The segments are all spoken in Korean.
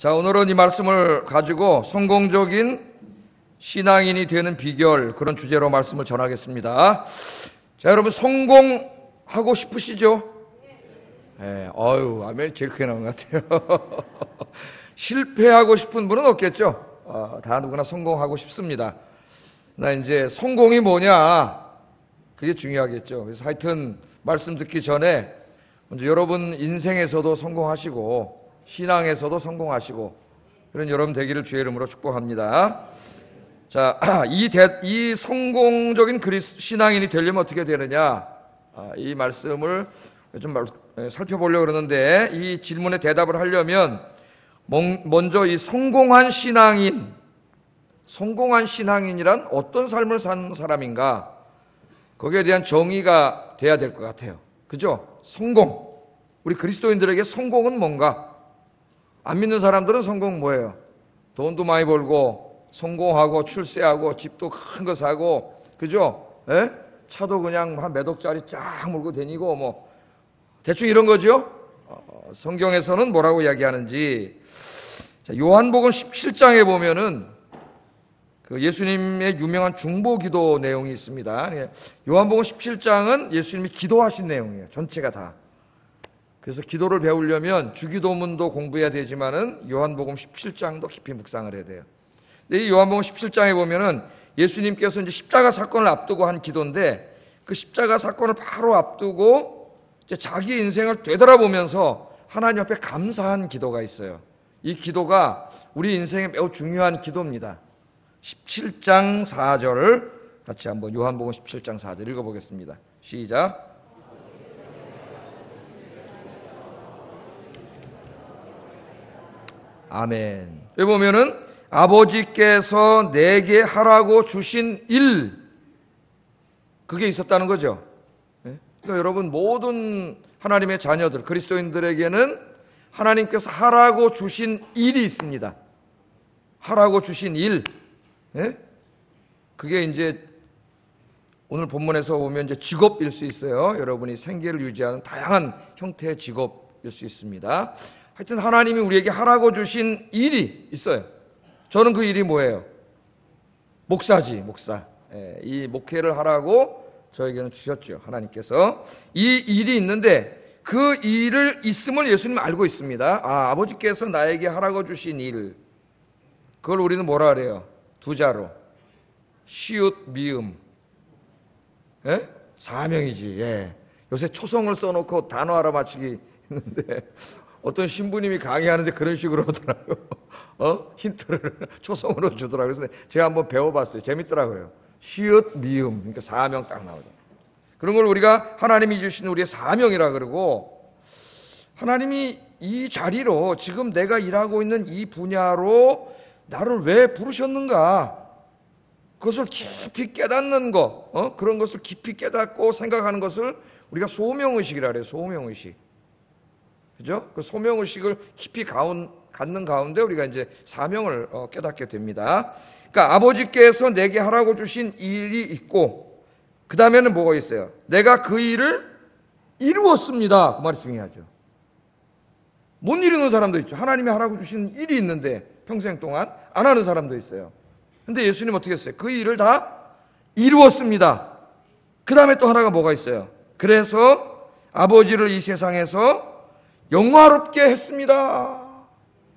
자, 오늘은 이 말씀을 가지고 성공적인 신앙인이 되는 비결, 그런 주제로 말씀을 전하겠습니다. 자, 여러분 성공하고 싶으시죠? 네, 아멘 제일 크게 나온 것 같아요. 실패하고 싶은 분은 없겠죠? 다 누구나 성공하고 싶습니다. 나 이제 성공이 뭐냐? 그게 중요하겠죠. 그래서 하여튼 말씀 듣기 전에 먼저 여러분 인생에서도 성공하시고 신앙에서도 성공하시고 그런 여러분 되기를 주의 이름으로 축복합니다. 자, 이 성공적인 신앙인이 되려면 어떻게 되느냐? 이 말씀을 좀 살펴보려고 그러는데 이 질문에 대답을 하려면 먼저 이 성공한 신앙인이란 어떤 삶을 산 사람인가? 거기에 대한 정의가 돼야 될 것 같아요. 그죠? 성공. 우리 그리스도인들에게 성공은 뭔가? 안 믿는 사람들은 성공 뭐예요? 돈도 많이 벌고 성공하고 출세하고 집도 큰 거 사고, 그죠? 예? 차도 그냥 한 몇 억짜리 쫙 몰고 다니고 뭐 대충 이런 거죠. 성경에서는 뭐라고 이야기하는지, 자, 요한복음 17장에 보면은 그 예수님의 유명한 중보기도 내용이 있습니다. 요한복음 17장은 예수님이 기도하신 내용이에요. 전체가 다. 그래서 기도를 배우려면 주기도문도 공부해야 되지만은 요한복음 17장도 깊이 묵상을 해야 돼요. 근데 이 요한복음 17장에 보면은 예수님께서 이제 십자가 사건을 앞두고 한 기도인데, 그 십자가 사건을 바로 앞두고 이제 자기 인생을 되돌아보면서 하나님 앞에 감사한 기도가 있어요. 이 기도가 우리 인생에 매우 중요한 기도입니다. 17장 4절 같이 한번 요한복음 17장 4절 읽어보겠습니다. 시작. 아멘. 여기 보면은 아버지께서 내게 하라고 주신 일, 그게 있었다는 거죠. 그러니까 여러분 모든 하나님의 자녀들, 그리스도인들에게는 하나님께서 하라고 주신 일이 있습니다. 하라고 주신 일. 그게 이제 오늘 본문에서 보면 이제 직업일 수 있어요. 여러분이 생계를 유지하는 다양한 형태의 직업일 수 있습니다. 하여튼 하나님이 우리에게 하라고 주신 일이 있어요. 저는 그 일이 뭐예요? 목사지, 목사. 이 목회를 하라고 저에게는 주셨죠. 하나님께서. 이 일이 있는데 그 일을 있음을 예수님은 알고 있습니다. 아버지께서 나에게 하라고 주신 일. 그걸 우리는 뭐라 그래요? 두 자로. 시읒, 미음. 사명이지. 요새 초성을 써놓고 단어 알아맞히기 있는데 어떤 신부님이 강의하는데 그런 식으로 하더라고요. 힌트를 초성으로 주더라고요. 그래서 제가 한번 배워봤어요. 재밌더라고요. 시읒, 미음. 그러니까 사명 딱 나오죠. 그런 걸 우리가 하나님이 주신 우리의 사명이라 그러고, 하나님이 이 자리로 지금 내가 일하고 있는 이 분야로 나를 왜 부르셨는가? 그것을 깊이 깨닫는 거, 그런 것을 깊이 깨닫고 생각하는 것을 우리가 소명의식이라 그래요. 소명의식. 그죠? 그 소명의식을 깊이 갖는 가운데 우리가 이제 사명을 깨닫게 됩니다. 그러니까 아버지께서 내게 하라고 주신 일이 있고, 그 다음에는 뭐가 있어요? 내가 그 일을 이루었습니다. 그 말이 중요하죠. 못 이루는 사람도 있죠. 하나님이 하라고 주신 일이 있는데 평생 동안 안 하는 사람도 있어요. 근데 예수님 어떻게 했어요? 그 일을 다 이루었습니다. 그 다음에 또 하나가 뭐가 있어요? 그래서 아버지를 이 세상에서 영화롭게 했습니다.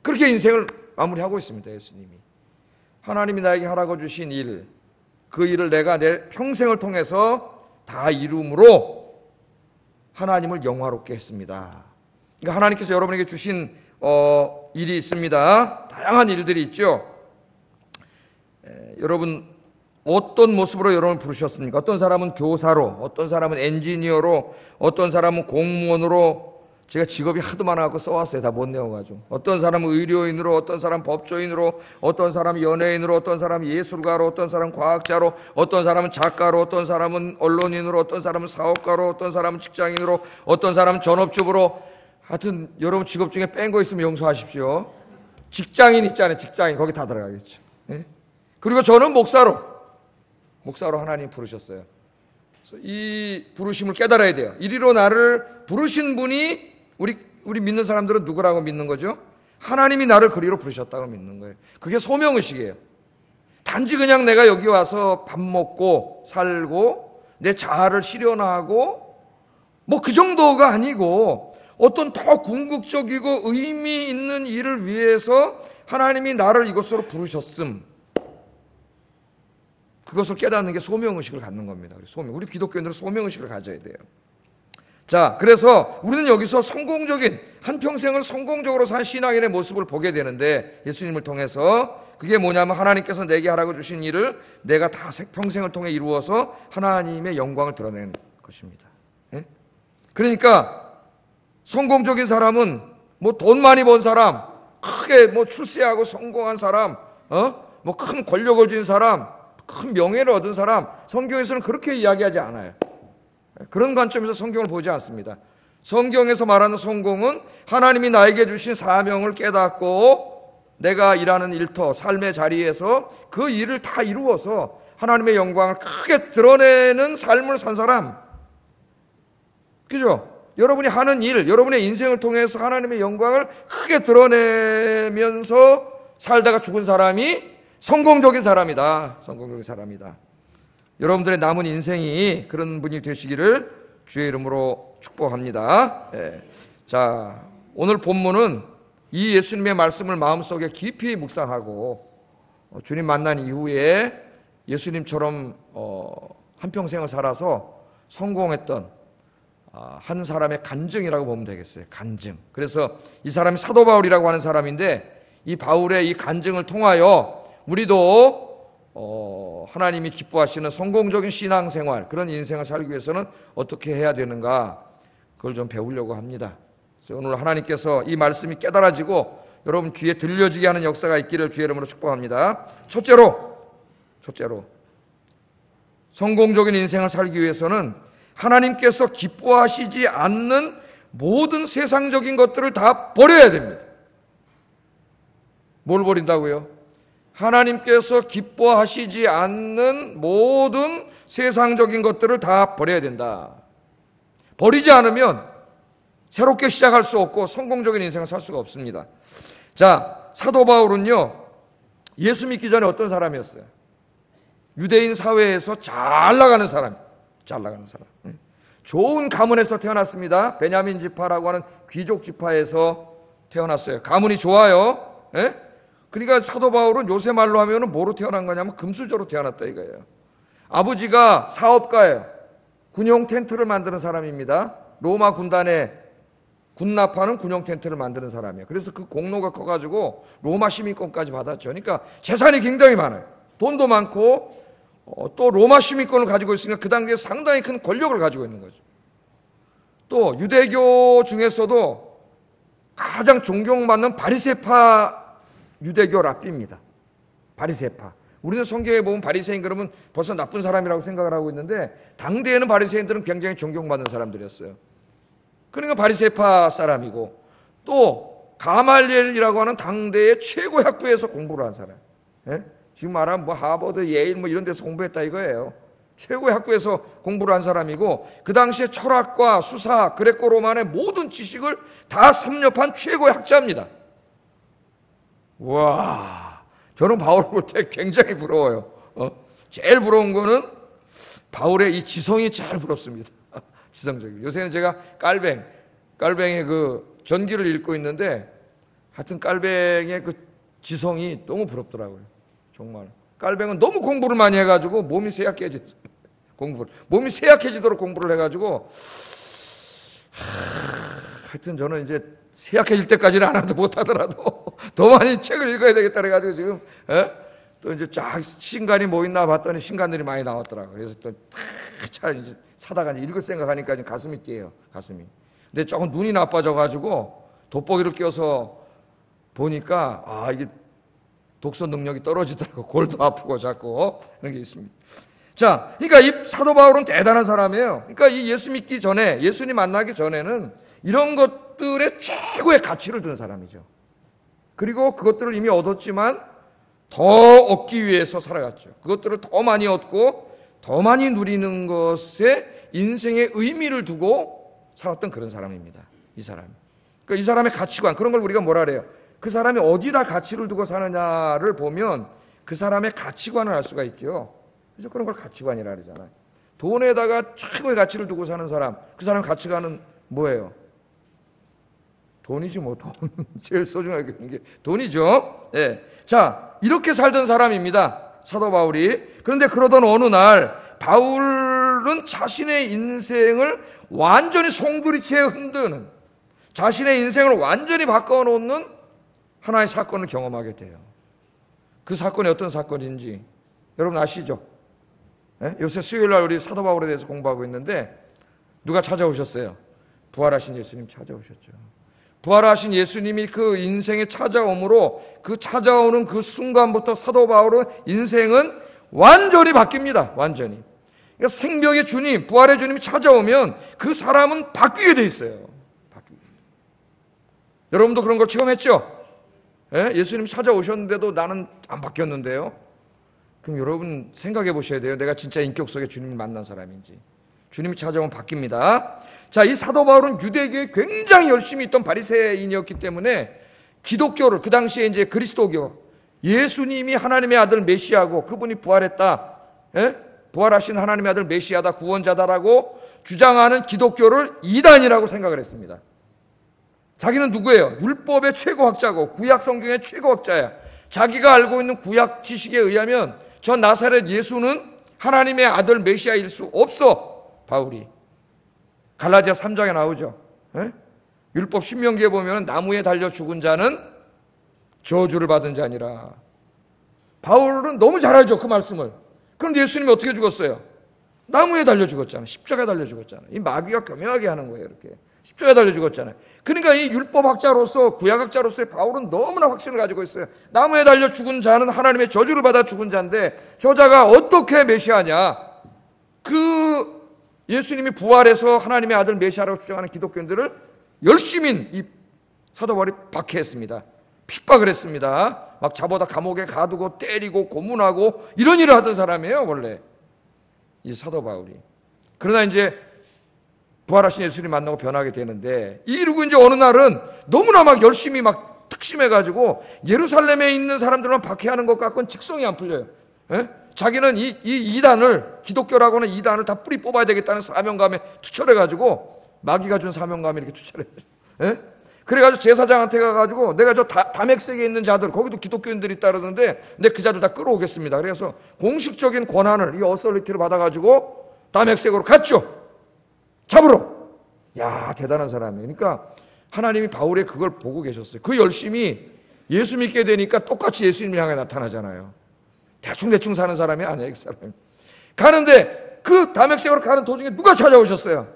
그렇게 인생을 마무리하고 있습니다. 예수님이. 하나님이 나에게 하라고 주신 일, 그 일을 내가 내 평생을 통해서 다 이룸으로 하나님을 영화롭게 했습니다. 그러니까 하나님께서 여러분에게 주신 일이 있습니다. 다양한 일들이 있죠. 여러분 어떤 모습으로 여러분을 부르셨습니까? 어떤 사람은 교사로, 어떤 사람은 엔지니어로, 어떤 사람은 공무원으로. 제가 직업이 하도 많아갖고 써왔어요. 다 못 내어가지고. 어떤 사람은 의료인으로, 어떤 사람은 법조인으로, 어떤 사람은 연예인으로, 어떤 사람은 예술가로, 어떤 사람은 과학자로, 어떤 사람은 작가로, 어떤 사람은 언론인으로, 어떤 사람은 사업가로, 어떤 사람은 직장인으로, 어떤 사람은 전업주부로. 하여튼 여러분 직업 중에 뺀 거 있으면 용서하십시오. 직장인 있잖아요. 직장인. 거기 다 들어가겠죠. 그리고 저는 목사로 하나님 부르셨어요. 그래서 이 부르심을 깨달아야 돼요. 이리로 나를 부르신 분이 우리 믿는 사람들은 누구라고 믿는 거죠? 하나님이 나를 그리로 부르셨다고 믿는 거예요. 그게 소명의식이에요. 단지 그냥 내가 여기 와서 밥 먹고 살고 내 자아를 실현하고 뭐 그 정도가 아니고 어떤 더 궁극적이고 의미 있는 일을 위해서 하나님이 나를 이곳으로 부르셨음. 그것을 깨닫는 게 소명의식을 갖는 겁니다. 우리 기독교인들은 소명의식을 가져야 돼요. 자, 그래서 우리는 여기서 성공적인, 한평생을 성공적으로 산 신앙인의 모습을 보게 되는데, 예수님을 통해서 그게 뭐냐면 하나님께서 내게 하라고 주신 일을 내가 다 평생을 통해 이루어서 하나님의 영광을 드러내는 것입니다. 예? 그러니까 성공적인 사람은 뭐 돈 많이 번 사람, 크게 뭐 출세하고 성공한 사람, 뭐 큰 권력을 쥔 사람, 큰 명예를 얻은 사람, 성경에서는 그렇게 이야기하지 않아요. 그런 관점에서 성경을 보지 않습니다. 성경에서 말하는 성공은 하나님이 나에게 주신 사명을 깨닫고 내가 일하는 일터, 삶의 자리에서 그 일을 다 이루어서 하나님의 영광을 크게 드러내는 삶을 산 사람. 그죠? 여러분이 하는 일, 여러분의 인생을 통해서 하나님의 영광을 크게 드러내면서 살다가 죽은 사람이 성공적인 사람이다. 성공적인 사람이다. 여러분들의 남은 인생이 그런 분이 되시기를 주의 이름으로 축복합니다. 자, 오늘 본문은 이 예수님의 말씀을 마음속에 깊이 묵상하고 주님 만난 이후에 예수님처럼 한평생을 살아서 성공했던 한 사람의 간증이라고 보면 되겠어요. 간증. 그래서 이 사람이 사도 바울이라고 하는 사람인데 이 바울의 이 간증을 통하여 우리도 하나님이 기뻐하시는 성공적인 신앙생활, 그런 인생을 살기 위해서는 어떻게 해야 되는가, 그걸 좀 배우려고 합니다. 그래서 오늘 하나님께서 이 말씀이 깨달아지고 여러분 귀에 들려지게 하는 역사가 있기를 주의 이름으로 축복합니다. 첫째로 성공적인 인생을 살기 위해서는 하나님께서 기뻐하시지 않는 모든 세상적인 것들을 다 버려야 됩니다. 뭘 버린다고요? 하나님께서 기뻐하시지 않는 모든 세상적인 것들을 다 버려야 된다. 버리지 않으면 새롭게 시작할 수 없고 성공적인 인생을 살 수가 없습니다. 자, 사도 바울은요, 예수 믿기 전에 어떤 사람이었어요? 유대인 사회에서 잘 나가는 사람. 좋은 가문에서 태어났습니다. 베냐민 지파라고 하는 귀족 지파에서 태어났어요. 가문이 좋아요. 예? 그러니까 사도 바울은 요새 말로 하면 뭐로 태어난 거냐면 금수저로 태어났다 이거예요. 아버지가 사업가예요. 군용 텐트를 만드는 사람입니다. 로마 군단에 군납하는 군용 텐트를 만드는 사람이에요. 그래서 그 공로가 커가지고 로마 시민권까지 받았죠. 그러니까 재산이 굉장히 많아요. 돈도 많고 또 로마 시민권을 가지고 있으니까 그 당시에 상당히 큰 권력을 가지고 있는 거죠. 또 유대교 중에서도 가장 존경받는 바리새파 유대교 랍비입니다. 바리새파. 우리는 성경에 보면 바리새인 그러면 벌써 나쁜 사람이라고 생각을 하고 있는데 당대에는 바리새인들은 굉장히 존경받는 사람들이었어요. 그러니까 바리새파 사람이고 또 가말리엘이라고 하는 당대의 최고 학부에서 공부를 한 사람. 예? 지금 말하면 뭐 하버드, 예일 뭐 이런 데서 공부했다 이거예요. 최고의 학부에서 공부를 한 사람이고 그 당시에 철학과 수사, 그레코 로만의 모든 지식을 다 섭렵한 최고의 학자입니다. 와, 저는 바울을 볼 때 굉장히 부러워요. 제일 부러운 거는 바울의 이 지성이 제일 부럽습니다. 지성적이고. 요새는 제가 깔뱅의 그 전기를 읽고 있는데 하여튼 깔뱅의 그 지성이 너무 부럽더라고요. 정말. 깔뱅은 너무 공부를 많이 해가지고 몸이 쇠약해졌어요. 몸이 쇠약해지도록 공부를 해가지고 하여튼 저는 이제 쇠약해질 때까지는 안 하도 못하더라도 더 많이 책을 읽어야 되겠다 그래가지고 지금 또 이제 쫙 신간이 뭐 있나 봤더니 신간들이 많이 나왔더라고요. 그래서 또 잘 이제 사다가 이제 읽을 생각하니까 지금 가슴이 뛰어요. 가슴이. 근데 조금 눈이 나빠져가지고 돋보기를 껴서 보니까 이게 독서 능력이 떨어지더라고. 골도 아프고 자꾸 그런 게 있습니다. 자, 그러니까 이 사도 바울은 대단한 사람이에요. 그러니까 이 예수 믿기 전에, 예수님 만나기 전에는 이런 것들의 최고의 가치를 두는 사람이죠. 그리고 그것들을 이미 얻었지만 더 얻기 위해서 살아갔죠. 그것들을 더 많이 얻고 더 많이 누리는 것에 인생의 의미를 두고 살았던 그런 사람입니다. 이 사람. 그러니까 이 사람의 가치관, 그런 걸 우리가 뭐라 그래요? 그 사람이 어디다 가치를 두고 사느냐를 보면 그 사람의 가치관을 알 수가 있죠. 그래서 그런 걸 가치관이라 그러잖아요. 돈에다가 최고의 가치를 두고 사는 사람, 그 사람 가치관은 뭐예요? 돈이지 뭐. 돈. 제일 소중하게 여기는 게 돈이죠. 예. 자, 이렇게 살던 사람입니다, 사도 바울이. 그런데 그러던 어느 날 바울은 자신의 인생을 완전히 송두리째 흔드는, 자신의 인생을 완전히 바꿔놓는 하나의 사건을 경험하게 돼요. 그 사건이 어떤 사건인지 여러분 아시죠? 예? 요새 수요일날 우리 사도 바울에 대해서 공부하고 있는데 누가 찾아오셨어요? 부활하신 예수님 찾아오셨죠. 부활하신 예수님이 그 인생에 찾아옴으로 그 찾아오는 그 순간부터 사도 바울의 인생은 완전히 바뀝니다. 완전히. 그러니까 생명의 주님, 부활의 주님이 찾아오면 그 사람은 바뀌게 돼 있어요. 여러분도 그런 걸 체험했죠? 예? 예수님 찾아오셨는데도 나는 안 바뀌었는데요. 그럼 여러분 생각해 보셔야 돼요. 내가 진짜 인격 속에 주님을 만난 사람인지. 주님이 찾아오면 바뀝니다. 자, 이 사도 바울은 유대교에 굉장히 열심히 있던 바리새인이었기 때문에 기독교를, 그 당시에 이제 그리스도교, 예수님이 하나님의 아들 메시아고 그분이 부활했다, 예? 부활하신 하나님의 아들 메시아다, 구원자다라고 주장하는 기독교를 이단이라고 생각을 했습니다. 자기는 누구예요? 율법의 최고학자고 구약 성경의 최고학자야. 자기가 알고 있는 구약 지식에 의하면 저 나사렛 예수는 하나님의 아들 메시아일 수 없어. 바울이 갈라디아 3장에 나오죠. 에? 율법 신명기에 보면 나무에 달려 죽은 자는 저주를 받은 자니라. 바울은 너무 잘 알죠, 그 말씀을. 그런데 예수님이 어떻게 죽었어요? 나무에 달려 죽었잖아요. 십자가에 달려 죽었잖아요. 이 마귀가 교묘하게 하는 거예요. 이렇게 십자가에 달려 죽었잖아요. 그러니까 이 율법학자로서, 구약학자로서의 바울은 너무나 확신을 가지고 있어요. 나무에 달려 죽은 자는 하나님의 저주를 받아 죽은 자인데 저자가 어떻게 메시아냐? 그 예수님이 부활해서 하나님의 아들 메시아라고 주장하는 기독교인들을 열심히 이 사도 바울이 박해했습니다. 핍박을 했습니다. 막 잡아다 감옥에 가두고 때리고 고문하고 이런 일을 하던 사람이에요, 원래 이 사도 바울이. 그러나 이제 부활하신 예수님 만나고 변하게 되는데, 이러고 이제 어느 날은 너무나 막 열심히 막 특심해가지고 예루살렘에 있는 사람들만 박해하는 것 같고는 직성이 안 풀려요. 에? 자기는 이 이단을, 기독교라고는 이단을 다 뿌리 뽑아야 되겠다는 사명감에 투철해가지고 마귀가 준 사명감에 이렇게 투철해요. 그래가지고 제사장한테 가가지고 내가 저 다맥색에 있는 자들, 거기도 기독교인들이 있다 그러는데 내 그 자들 다 끌어오겠습니다. 그래서 공식적인 권한을, 이 어설리티를 받아가지고 다맥색으로 갔죠. 잡으러. 야, 대단한 사람이에요. 그러니까 하나님이 바울의 그걸 보고 계셨어요. 그 열심히 예수 믿게 되니까 똑같이 예수님을 향해 나타나잖아요. 대충 사는 사람이 아니에요, 그 사람이. 가는데 그 다맥색으로 가는 도중에 누가 찾아오셨어요?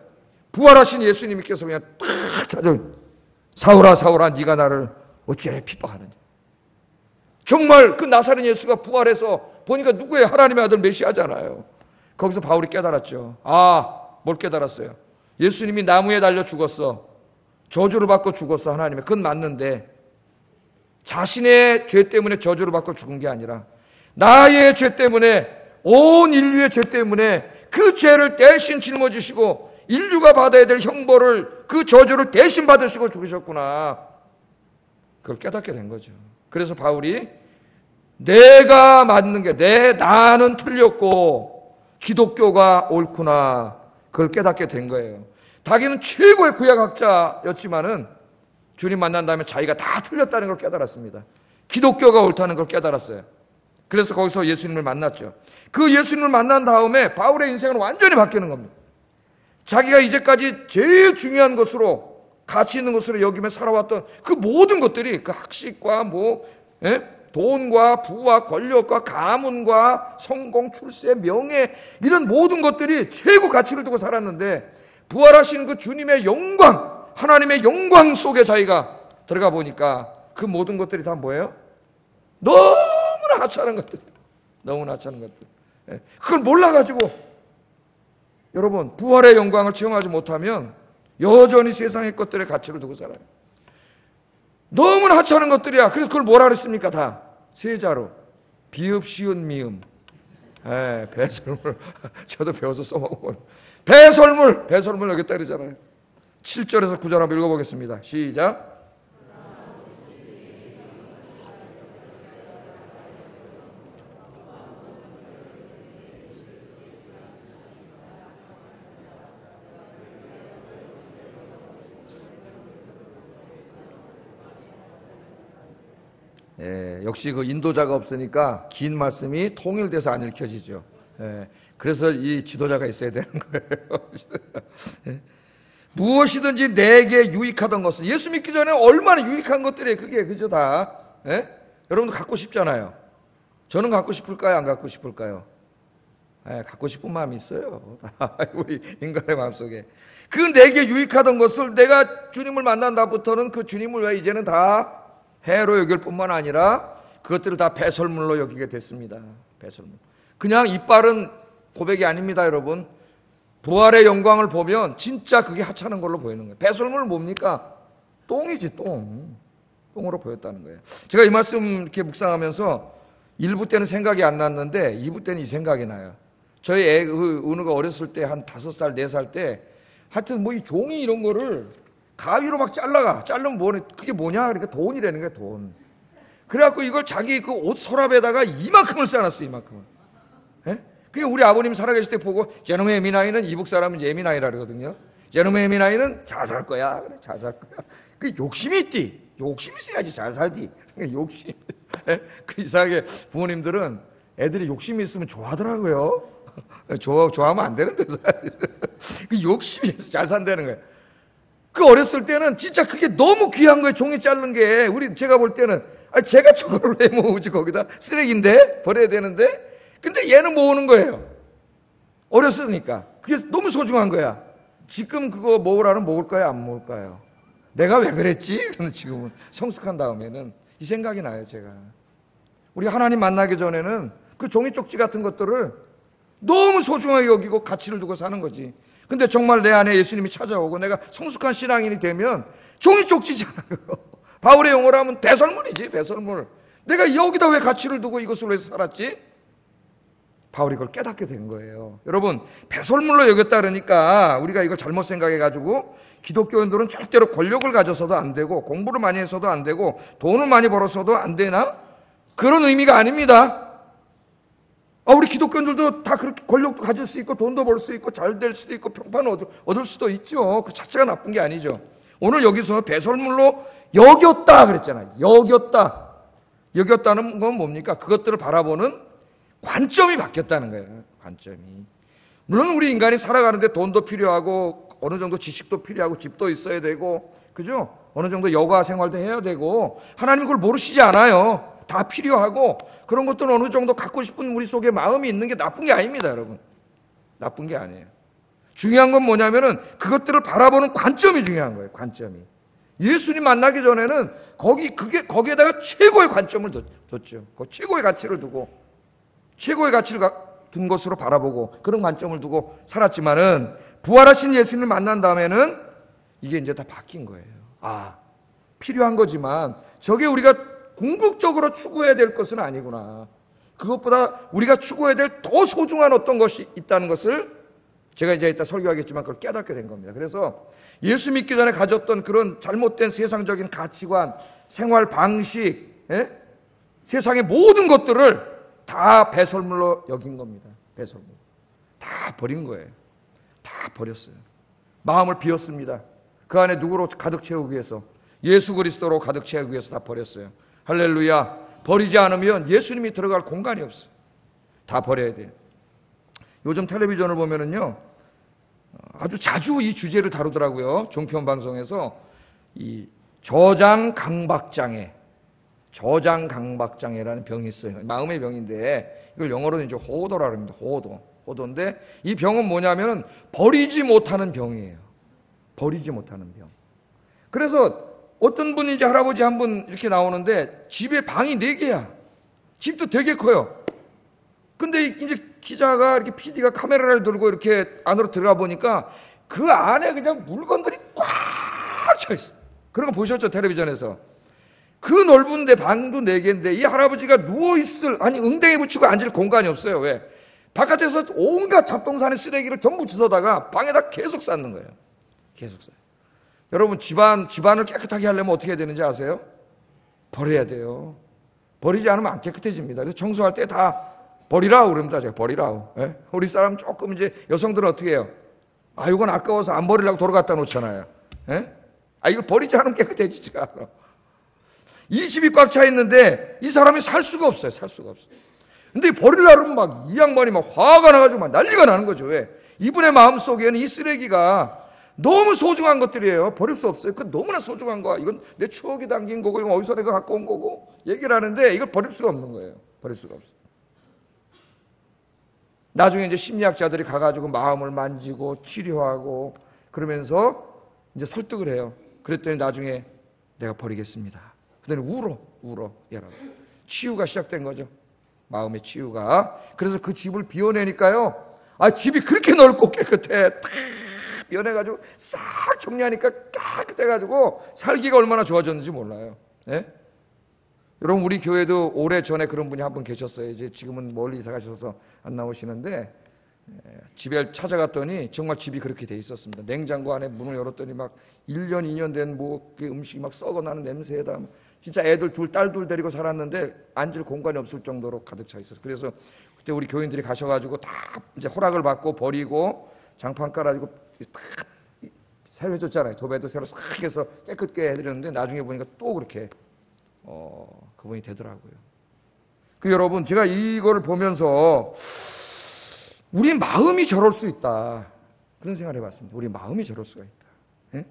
부활하신 예수님께서 그냥 딱 찾아오셨어요. 사울아, 사울아, 네가 나를 어찌하여 핍박하느냐. 정말 그 나사렛 예수가 부활해서 보니까 누구예요? 하나님의 아들 메시아잖아요. 거기서 바울이 깨달았죠. 뭘 깨달았어요? 예수님이 나무에 달려 죽었어. 저주를 받고 죽었어, 하나님의. 그건 맞는데 자신의 죄 때문에 저주를 받고 죽은 게 아니라 나의 죄 때문에, 온 인류의 죄 때문에 그 죄를 대신 짊어지시고 인류가 받아야 될 형벌을, 그 저주를 대신 받으시고 죽으셨구나. 그걸 깨닫게 된 거죠. 그래서 바울이 내가 맞는 게, 나는 틀렸고 기독교가 옳구나. 그걸 깨닫게 된 거예요. 자기는 최고의 구약학자였지만은 주님 만난 다음에 자기가 다 틀렸다는 걸 깨달았습니다. 기독교가 옳다는 걸 깨달았어요. 그래서 거기서 예수님을 만났죠. 그 예수님을 만난 다음에 바울의 인생은 완전히 바뀌는 겁니다. 자기가 이제까지 제일 중요한 것으로, 가치 있는 것으로 여기며 살아왔던 그 모든 것들이, 그 학식과 돈과 부와 권력과 가문과 성공, 출세, 명예, 이런 모든 것들이 최고 가치를 두고 살았는데 부활하신 그 주님의 영광, 하나님의 영광 속에 자기가 들어가 보니까 그 모든 것들이 다 뭐예요? 너무나 하찮은 것들. 너무나 하찮은 것들. 그걸 몰라가지고 여러분, 부활의 영광을 체험하지 못하면 여전히 세상의 것들의 가치를 두고 살아요. 너무나 하찮은 것들이야. 그래서 그걸 뭐라 그랬습니까? 다 세자로. 비읍, 시은, 미음. 배설물. 저도 배워서 써먹고. 배설물 여기 때리잖아요. 7절에서 9절 한번 읽어보겠습니다. 시작. 예, 역시 그 인도자가 없으니까 긴 말씀이 통일돼서 안 읽혀지죠. 예, 그래서 이 지도자가 있어야 되는 거예요. 예. 무엇이든지 내게 유익하던 것은, 예수 믿기 전에 얼마나 유익한 것들이에요. 그게 그저 다. 예? 여러분도 갖고 싶잖아요. 저는 갖고 싶을까요? 안 갖고 싶을까요? 예, 갖고 싶은 마음이 있어요. 우리 인간의 마음속에. 그 내게 유익하던 것을 내가 주님을 만난 다부터는 그 주님을 왜 이제는 다 해로 여길 뿐만 아니라 그것들을 다 배설물로 여기게 됐습니다. 배설물. 그냥 이빨은 고백이 아닙니다, 여러분. 부활의 영광을 보면 진짜 그게 하찮은 걸로 보이는 거예요. 배설물 뭡니까? 똥이지, 똥. 똥으로 보였다는 거예요. 제가 이 말씀 이렇게 묵상하면서 1부 때는 생각이 안 났는데 2부 때는 이 생각이 나요. 저희 애, 은우가 어렸을 때 한 5살, 4살 때 하여튼 뭐 이 종이 이런 거를 가위로 막 잘라가. 자르면 뭐냐, 그게 뭐냐? 그러니까 돈이라는 거야, 돈. 그래갖고 이걸 자기 그 옷 서랍에다가 이만큼을 쌓아놨어, 이만큼을. 예? 그게 우리 아버님 살아계실 때 보고, 제놈의 예민아이는 이북 사람은 예민아이라 그러거든요. 제놈의 예민아이는 잘 살 거야. 그래, 잘 살 거야. 그 욕심이 있디. 욕심이 있어야지 잘 살디. 욕심. 예? 그 이상하게 부모님들은 애들이 욕심이 있으면 좋아하더라고요. 좋아하면 안 되는데. 그 욕심이 있어서 잘 산다는 거예요. 그 어렸을 때는 진짜 그게 너무 귀한 거예요. 종이 자른 게. 제가 볼 때는, 제가 저거를 왜 모으지, 거기다. 쓰레기인데? 버려야 되는데? 근데 얘는 모으는 거예요. 어렸으니까. 그게 너무 소중한 거야. 지금 그거 모으라는 모을 거야, 안 모을까요? 내가 왜 그랬지? 그런데 지금은 성숙한 다음에는 이 생각이 나요, 제가. 우리 하나님 만나기 전에는 그 종이 쪽지 같은 것들을 너무 소중하게 여기고 가치를 두고 사는 거지. 근데 정말 내 안에 예수님이 찾아오고 내가 성숙한 신앙인이 되면 종이 쪽지잖아요. 바울의 용어로 하면 배설물이지, 배설물. 내가 여기다 왜 가치를 두고 이것을 왜 살았지? 바울이 그걸 깨닫게 된 거예요. 여러분, 배설물로 여겼다 그러니까 우리가 이걸 잘못 생각해가지고 기독교인들은 절대로 권력을 가져서도 안 되고 공부를 많이 해서도 안 되고 돈을 많이 벌어서도 안 되나? 그런 의미가 아닙니다. 우리 기독교인들도 다 그렇게 권력도 가질 수 있고 돈도 벌 수 있고 잘 될 수도 있고 평판을 얻을 수도 있죠. 그 자체가 나쁜 게 아니죠. 오늘 여기서 배설물로 여겼다 그랬잖아요. 여겼다. 여겼다는 건 뭡니까? 그것들을 바라보는 관점이 바뀌었다는 거예요. 관점이. 물론 우리 인간이 살아가는데 돈도 필요하고 어느 정도 지식도 필요하고 집도 있어야 되고, 그죠? 어느 정도 여가 생활도 해야 되고, 하나님 그걸 모르시지 않아요. 다 필요하고 그런 것들은 어느 정도 갖고 싶은 우리 속에 마음이 있는 게 나쁜 게 아닙니다, 여러분. 나쁜 게 아니에요. 중요한 건 뭐냐면은 그것들을 바라보는 관점이 중요한 거예요. 관점이. 예수님 만나기 전에는 거기에다가 최고의 관점을 뒀죠. 최고의 가치를 두고 최고의 가치를 둔 것으로 바라보고 그런 관점을 두고 살았지만은 부활하신 예수님을 만난 다음에는 이게 이제 다 바뀐 거예요. 필요한 거지만 저게 우리가 궁극적으로 추구해야 될 것은 아니구나. 그것보다 우리가 추구해야 될 더 소중한 어떤 것이 있다는 것을 제가 이제 이따 설교하겠지만 그걸 깨닫게 된 겁니다. 그래서 예수 믿기 전에 가졌던 그런 잘못된 세상적인 가치관, 생활 방식, 세상의 모든 것들을 다 배설물로 여긴 겁니다. 배설물. 다 버린 거예요. 다 버렸어요. 마음을 비웠습니다. 그 안에 누구로 가득 채우기 위해서, 예수 그리스도로 가득 채우기 위해서 다 버렸어요. 할렐루야. 버리지 않으면 예수님이 들어갈 공간이 없어요. 다 버려야 돼요. 요즘 텔레비전을 보면은요, 아주 자주 이 주제를 다루더라고요. 종편 방송에서 이 저장강박장애라는 병이 있어요. 마음의 병인데 이걸 영어로는 이제 호도라 그럽니다. 호도인데 이 병은 뭐냐면은 버리지 못하는 병이에요. 버리지 못하는 병. 그래서 어떤 분이 이제 할아버지 한 분 이렇게 나오는데 집에 방이 4개야. 집도 되게 커요. 근데 이제 기자가 이렇게 PD가 카메라를 들고 이렇게 안으로 들어가 보니까 그 안에 그냥 물건들이 꽉 차 있어. 그런 거 보셨죠? 텔레비전에서. 그 넓은 데 방도 4개인데 이 할아버지가 누워있을, 응대에 붙이고 앉을 공간이 없어요. 왜? 바깥에서 온갖 잡동사니 쓰레기를 전부 주워다가 방에다 계속 쌓는 거예요. 계속 쌓아요. 여러분 집안을 깨끗하게 하려면 어떻게 해야 되는지 아세요? 버려야 돼요. 버리지 않으면 안 깨끗해집니다. 그래서 청소할 때 다 버리라고 그럽니다. 제가 버리라고. 예? 우리 사람 조금 이제 여성들은 어떻게 해요? 이건 아까워서 안 버리려고 도로 갖다 놓잖아요. 예? 이걸 버리지 않으면 깨끗해지지가 않아. 이 집이 꽉 차 있는데 이 사람이 살 수가 없어요. 살 수가 없어요. 근데 버리려면 막 이 양반이 막 화가 나가지고 막 난리가 나는 거죠. 왜? 이분의 마음 속에는 이 쓰레기가 너무 소중한 것들이에요. 버릴 수 없어요. 그 너무나 소중한 거야. 이건 내 추억이 담긴 거고, 이건 어디서 내가 갖고 온 거고, 얘기를 하는데 이걸 버릴 수가 없는 거예요. 버릴 수가 없어요. 나중에 이제 심리학자들이 가가지고 마음을 만지고 치료하고 그러면서 이제 설득을 해요. 그랬더니 나중에 내가 버리겠습니다. 그랬더니 울어, 얘랑. 치유가 시작된 거죠. 마음의 치유가. 그래서 그 집을 비워내니까요. 집이 그렇게 넓고 깨끗해. 탁 비워내가지고 싹 정리하니까 깨끗해가지고 살기가 얼마나 좋아졌는지 몰라요. 예? 여러분, 우리 교회도 오래전에 그런 분이 한 분 계셨어요. 이제 지금은 멀리 이사 가셔서 안 나오시는데, 집에 찾아갔더니 정말 집이 그렇게 돼 있었습니다. 냉장고 안에 문을 열었더니 막 1년, 2년 된 음식이 막 썩어나는 냄새에다 진짜 애들 딸 둘 데리고 살았는데 앉을 공간이 없을 정도로 가득 차 있었어요. 그래서 그때 우리 교인들이 가셔가지고 다 이제 허락을 받고 버리고 장판 깔아주고 딱 새로 해줬잖아요. 도배도 새로 싹 해서 깨끗게 해드렸는데 나중에 보니까 또 그렇게 그분이 되더라고요. 여러분, 제가 이거를 보면서 우리 마음이 저럴 수 있다, 그런 생각을 해봤습니다. 우리 마음이 저럴 수가 있다. 예?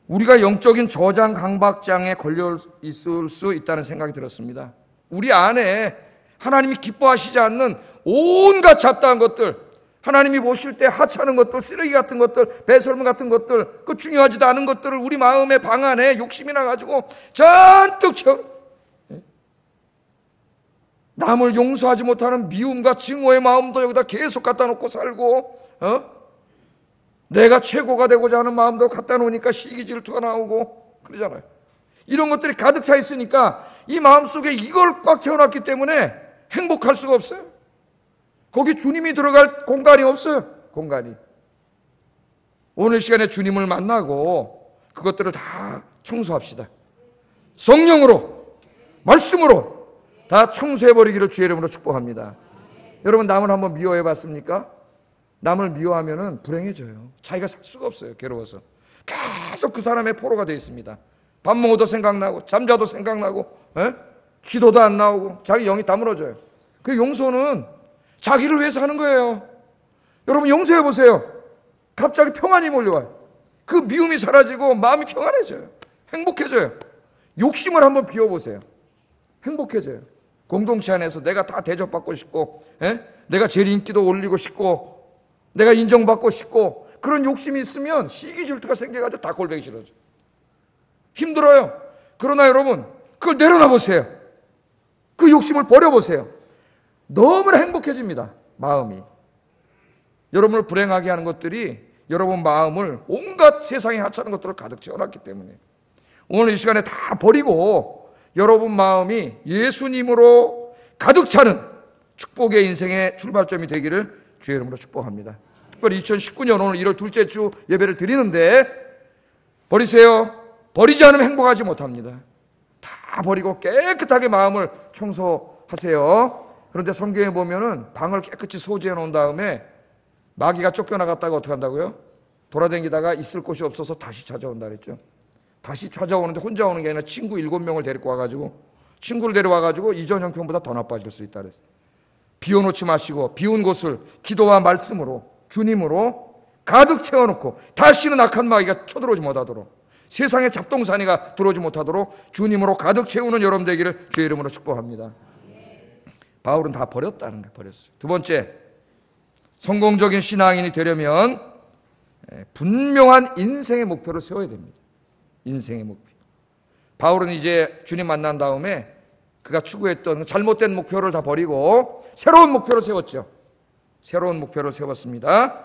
우리가 영적인 저장 강박장에 걸려 있을 수 있다는 생각이 들었습니다. 우리 안에 하나님이 기뻐하시지 않는 온갖 잡다한 것들, 하나님이 보실 때 하찮은 것들, 쓰레기 같은 것들, 배설물 같은 것들, 그 중요하지도 않은 것들을 우리 마음의 방 안에 욕심이 나가지고 잔뜩 채워. 남을 용서하지 못하는 미움과 증오의 마음도 여기다 계속 갖다 놓고 살고, 내가 최고가 되고자 하는 마음도 갖다 놓으니까 시기 질투가 나오고 그러잖아요. 이런 것들이 가득 차 있으니까 이 마음속에 이걸 꽉 채워놨기 때문에 행복할 수가 없어요. 거기 주님이 들어갈 공간이 없어요. 공간이. 오늘 시간에 주님을 만나고 그것들을 다 청소합시다. 성령으로, 말씀으로 다 청소해버리기를 주의 이름으로 축복합니다. 여러분, 남을 한번 미워해봤습니까? 남을 미워하면 불행해져요. 자기가 살 수가 없어요. 괴로워서. 계속 그 사람의 포로가 되어 있습니다. 밥 먹어도 생각나고 잠자도 생각나고, 기도도 안 나오고 자기 영이 다 무너져요. 그 용서는 자기를 위해서 하는 거예요. 여러분, 용서해보세요. 갑자기 평안이 몰려와요. 그 미움이 사라지고 마음이 평안해져요. 행복해져요. 욕심을 한번 비워보세요. 행복해져요. 공동체 안에서 내가 다 대접받고 싶고, 내가 제일 인기도 올리고 싶고, 내가 인정받고 싶고, 그런 욕심이 있으면 시기 질투가 생겨가지고 다 골뱅이 싫어져. 힘들어요. 그러나 여러분, 그걸 내려놔 보세요. 그 욕심을 버려보세요. 너무나 행복해집니다. 마음이. 여러분을 불행하게 하는 것들이 여러분 마음을 온갖 세상에 하찮은 것들을 가득 채워놨기 때문에 오늘 이 시간에 다 버리고 여러분 마음이 예수님으로 가득 차는 축복의 인생의 출발점이 되기를 주의 이름으로 축복합니다. 특별히 2019년 오늘 1월 둘째 주 예배를 드리는데 버리세요. 버리지 않으면 행복하지 못합니다. 다 버리고 깨끗하게 마음을 청소하세요. 그런데 성경에 보면은 방을 깨끗이 소지해 놓은 다음에 마귀가 쫓겨나갔다가 어떻게 한다고요? 돌아다니다가 있을 곳이 없어서 다시 찾아온다 그랬죠. 다시 찾아오는데 혼자 오는 게 아니라 친구 7명을 데리고 와가지고, 친구를 데려와가지고 이전 형편보다 더 나빠질 수 있다 그랬어요. 비워놓지 마시고 비운 곳을 기도와 말씀으로, 주님으로 가득 채워놓고 다시는 악한 마귀가 쳐들어오지 못하도록, 세상의 잡동사니가 들어오지 못하도록 주님으로 가득 채우는 여러분 되기를 주의 이름으로 축복합니다. 바울은 다 버렸다는 거, 버렸어요. 두 번째, 성공적인 신앙인이 되려면 분명한 인생의 목표를 세워야 됩니다. 인생의 목표. 바울은 이제 주님 만난 다음에 그가 추구했던 잘못된 목표를 다 버리고 새로운 목표를 세웠죠. 새로운 목표를 세웠습니다.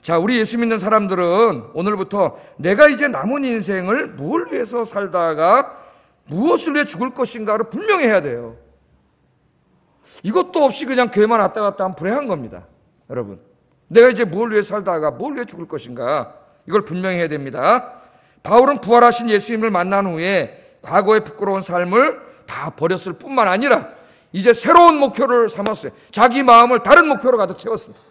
자, 우리 예수 믿는 사람들은 오늘부터 내가 이제 남은 인생을 뭘 위해서 살다가 무엇을 위해 죽을 것인가를 분명히 해야 돼요. 이것도 없이 그냥 교회만 왔다 갔다 하면 불행한 겁니다. 여러분, 내가 이제 뭘 위해 살다가 뭘 위해 죽을 것인가, 이걸 분명히 해야 됩니다. 바울은 부활하신 예수님을 만난 후에 과거의 부끄러운 삶을 다 버렸을 뿐만 아니라 이제 새로운 목표를 삼았어요. 자기 마음을 다른 목표로 가득 채웠습니다.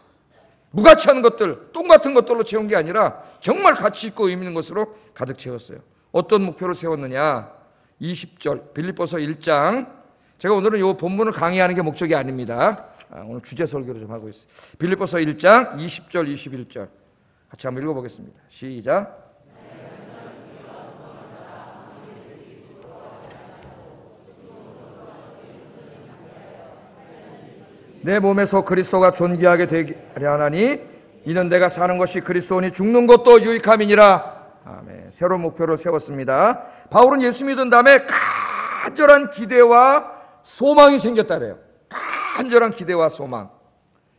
무가치한 것들, 똥 같은 것들로 채운 게 아니라 정말 가치 있고 의미 있는 것으로 가득 채웠어요. 어떤 목표를 세웠느냐? 20절, 빌립보서 1장. 제가 오늘은 이 본문을 강의하는 게 목적이 아닙니다. 오늘 주제 설교를 좀 하고 있어요. 빌립보서 1장 20절, 21절 같이 한번 읽어보겠습니다. 시작. 내 몸에서 그리스도가 존귀하게 되려 하나니 이는 내가 사는 것이 그리스도니 죽는 것도 유익함이니라. 아멘. 새로운 목표를 세웠습니다. 바울은 예수 믿은 다음에 간절한 기대와 소망이 생겼다래요. 간절한 기대와 소망.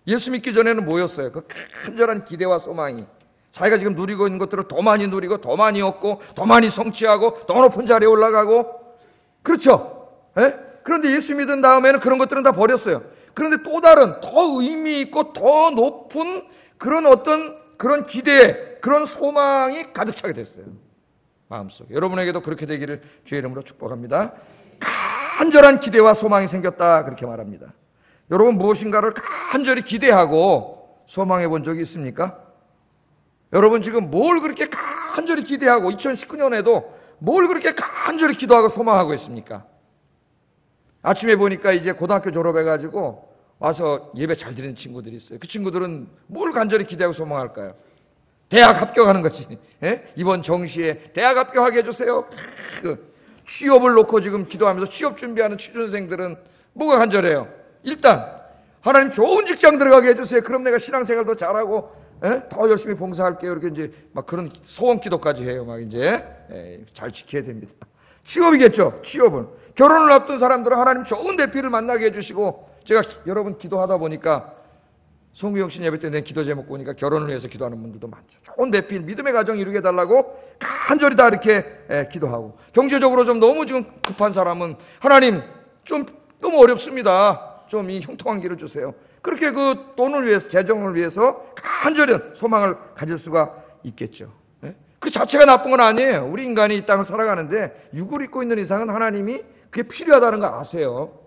예수 믿기 전에는 뭐였어요? 그 간절한 기대와 소망이. 자기가 지금 누리고 있는 것들을 더 많이 누리고 더 많이 얻고 더 많이 성취하고 더 높은 자리에 올라가고. 그렇죠? 예? 그런데 예수 믿은 다음에는 그런 것들은 다 버렸어요. 그런데 또 다른 더 의미 있고 더 높은 그런 어떤 그런 기대, 그런 소망이 가득 차게 됐어요. 마음속에. 여러분에게도 그렇게 되기를 주의 이름으로 축복합니다. 간절한 기대와 소망이 생겼다, 그렇게 말합니다. 여러분 무엇인가를 간절히 기대하고 소망해 본 적이 있습니까? 여러분 지금 뭘 그렇게 간절히 기대하고 2019년에도 뭘 그렇게 간절히 기도하고 소망하고 있습니까? 아침에 보니까 이제 고등학교 졸업해가지고 와서 예배 잘 드리는 친구들이 있어요. 그 친구들은 뭘 간절히 기대하고 소망할까요? 대학 합격하는 거지. 예? 이번 정시에 대학 합격하게 해주세요. 취업을 놓고 지금 기도하면서 취업 준비하는 취준생들은 뭐가 간절해요? 일단 하나님 좋은 직장 들어가게 해주세요. 그럼 내가 신앙생활도 잘하고 더 열심히 봉사할게요. 이렇게 이제 막 그런 소원 기도까지 해요. 막 이제 잘 지켜야 됩니다. 취업이겠죠. 취업을. 결혼을 앞둔 사람들은 하나님 좋은 배필을 만나게 해주시고, 제가 여러분 기도하다 보니까 송구영 씨 예배 때 낸 기도 제목 보니까 결혼을 위해서 기도하는 분들도 많죠. 좋은 배필, 믿음의 가정 이루게 해달라고 간절히 다 이렇게 기도하고, 경제적으로 좀 너무 지금 급한 사람은 하나님 좀 너무 어렵습니다. 좀 이 형통한 길을 주세요. 그렇게 그 돈을 위해서, 재정을 위해서 간절히 소망을 가질 수가 있겠죠. 그 자체가 나쁜 건 아니에요. 우리 인간이 이 땅을 살아가는데 육을 입고 있는 이상은 하나님이 그게 필요하다는 거 아세요.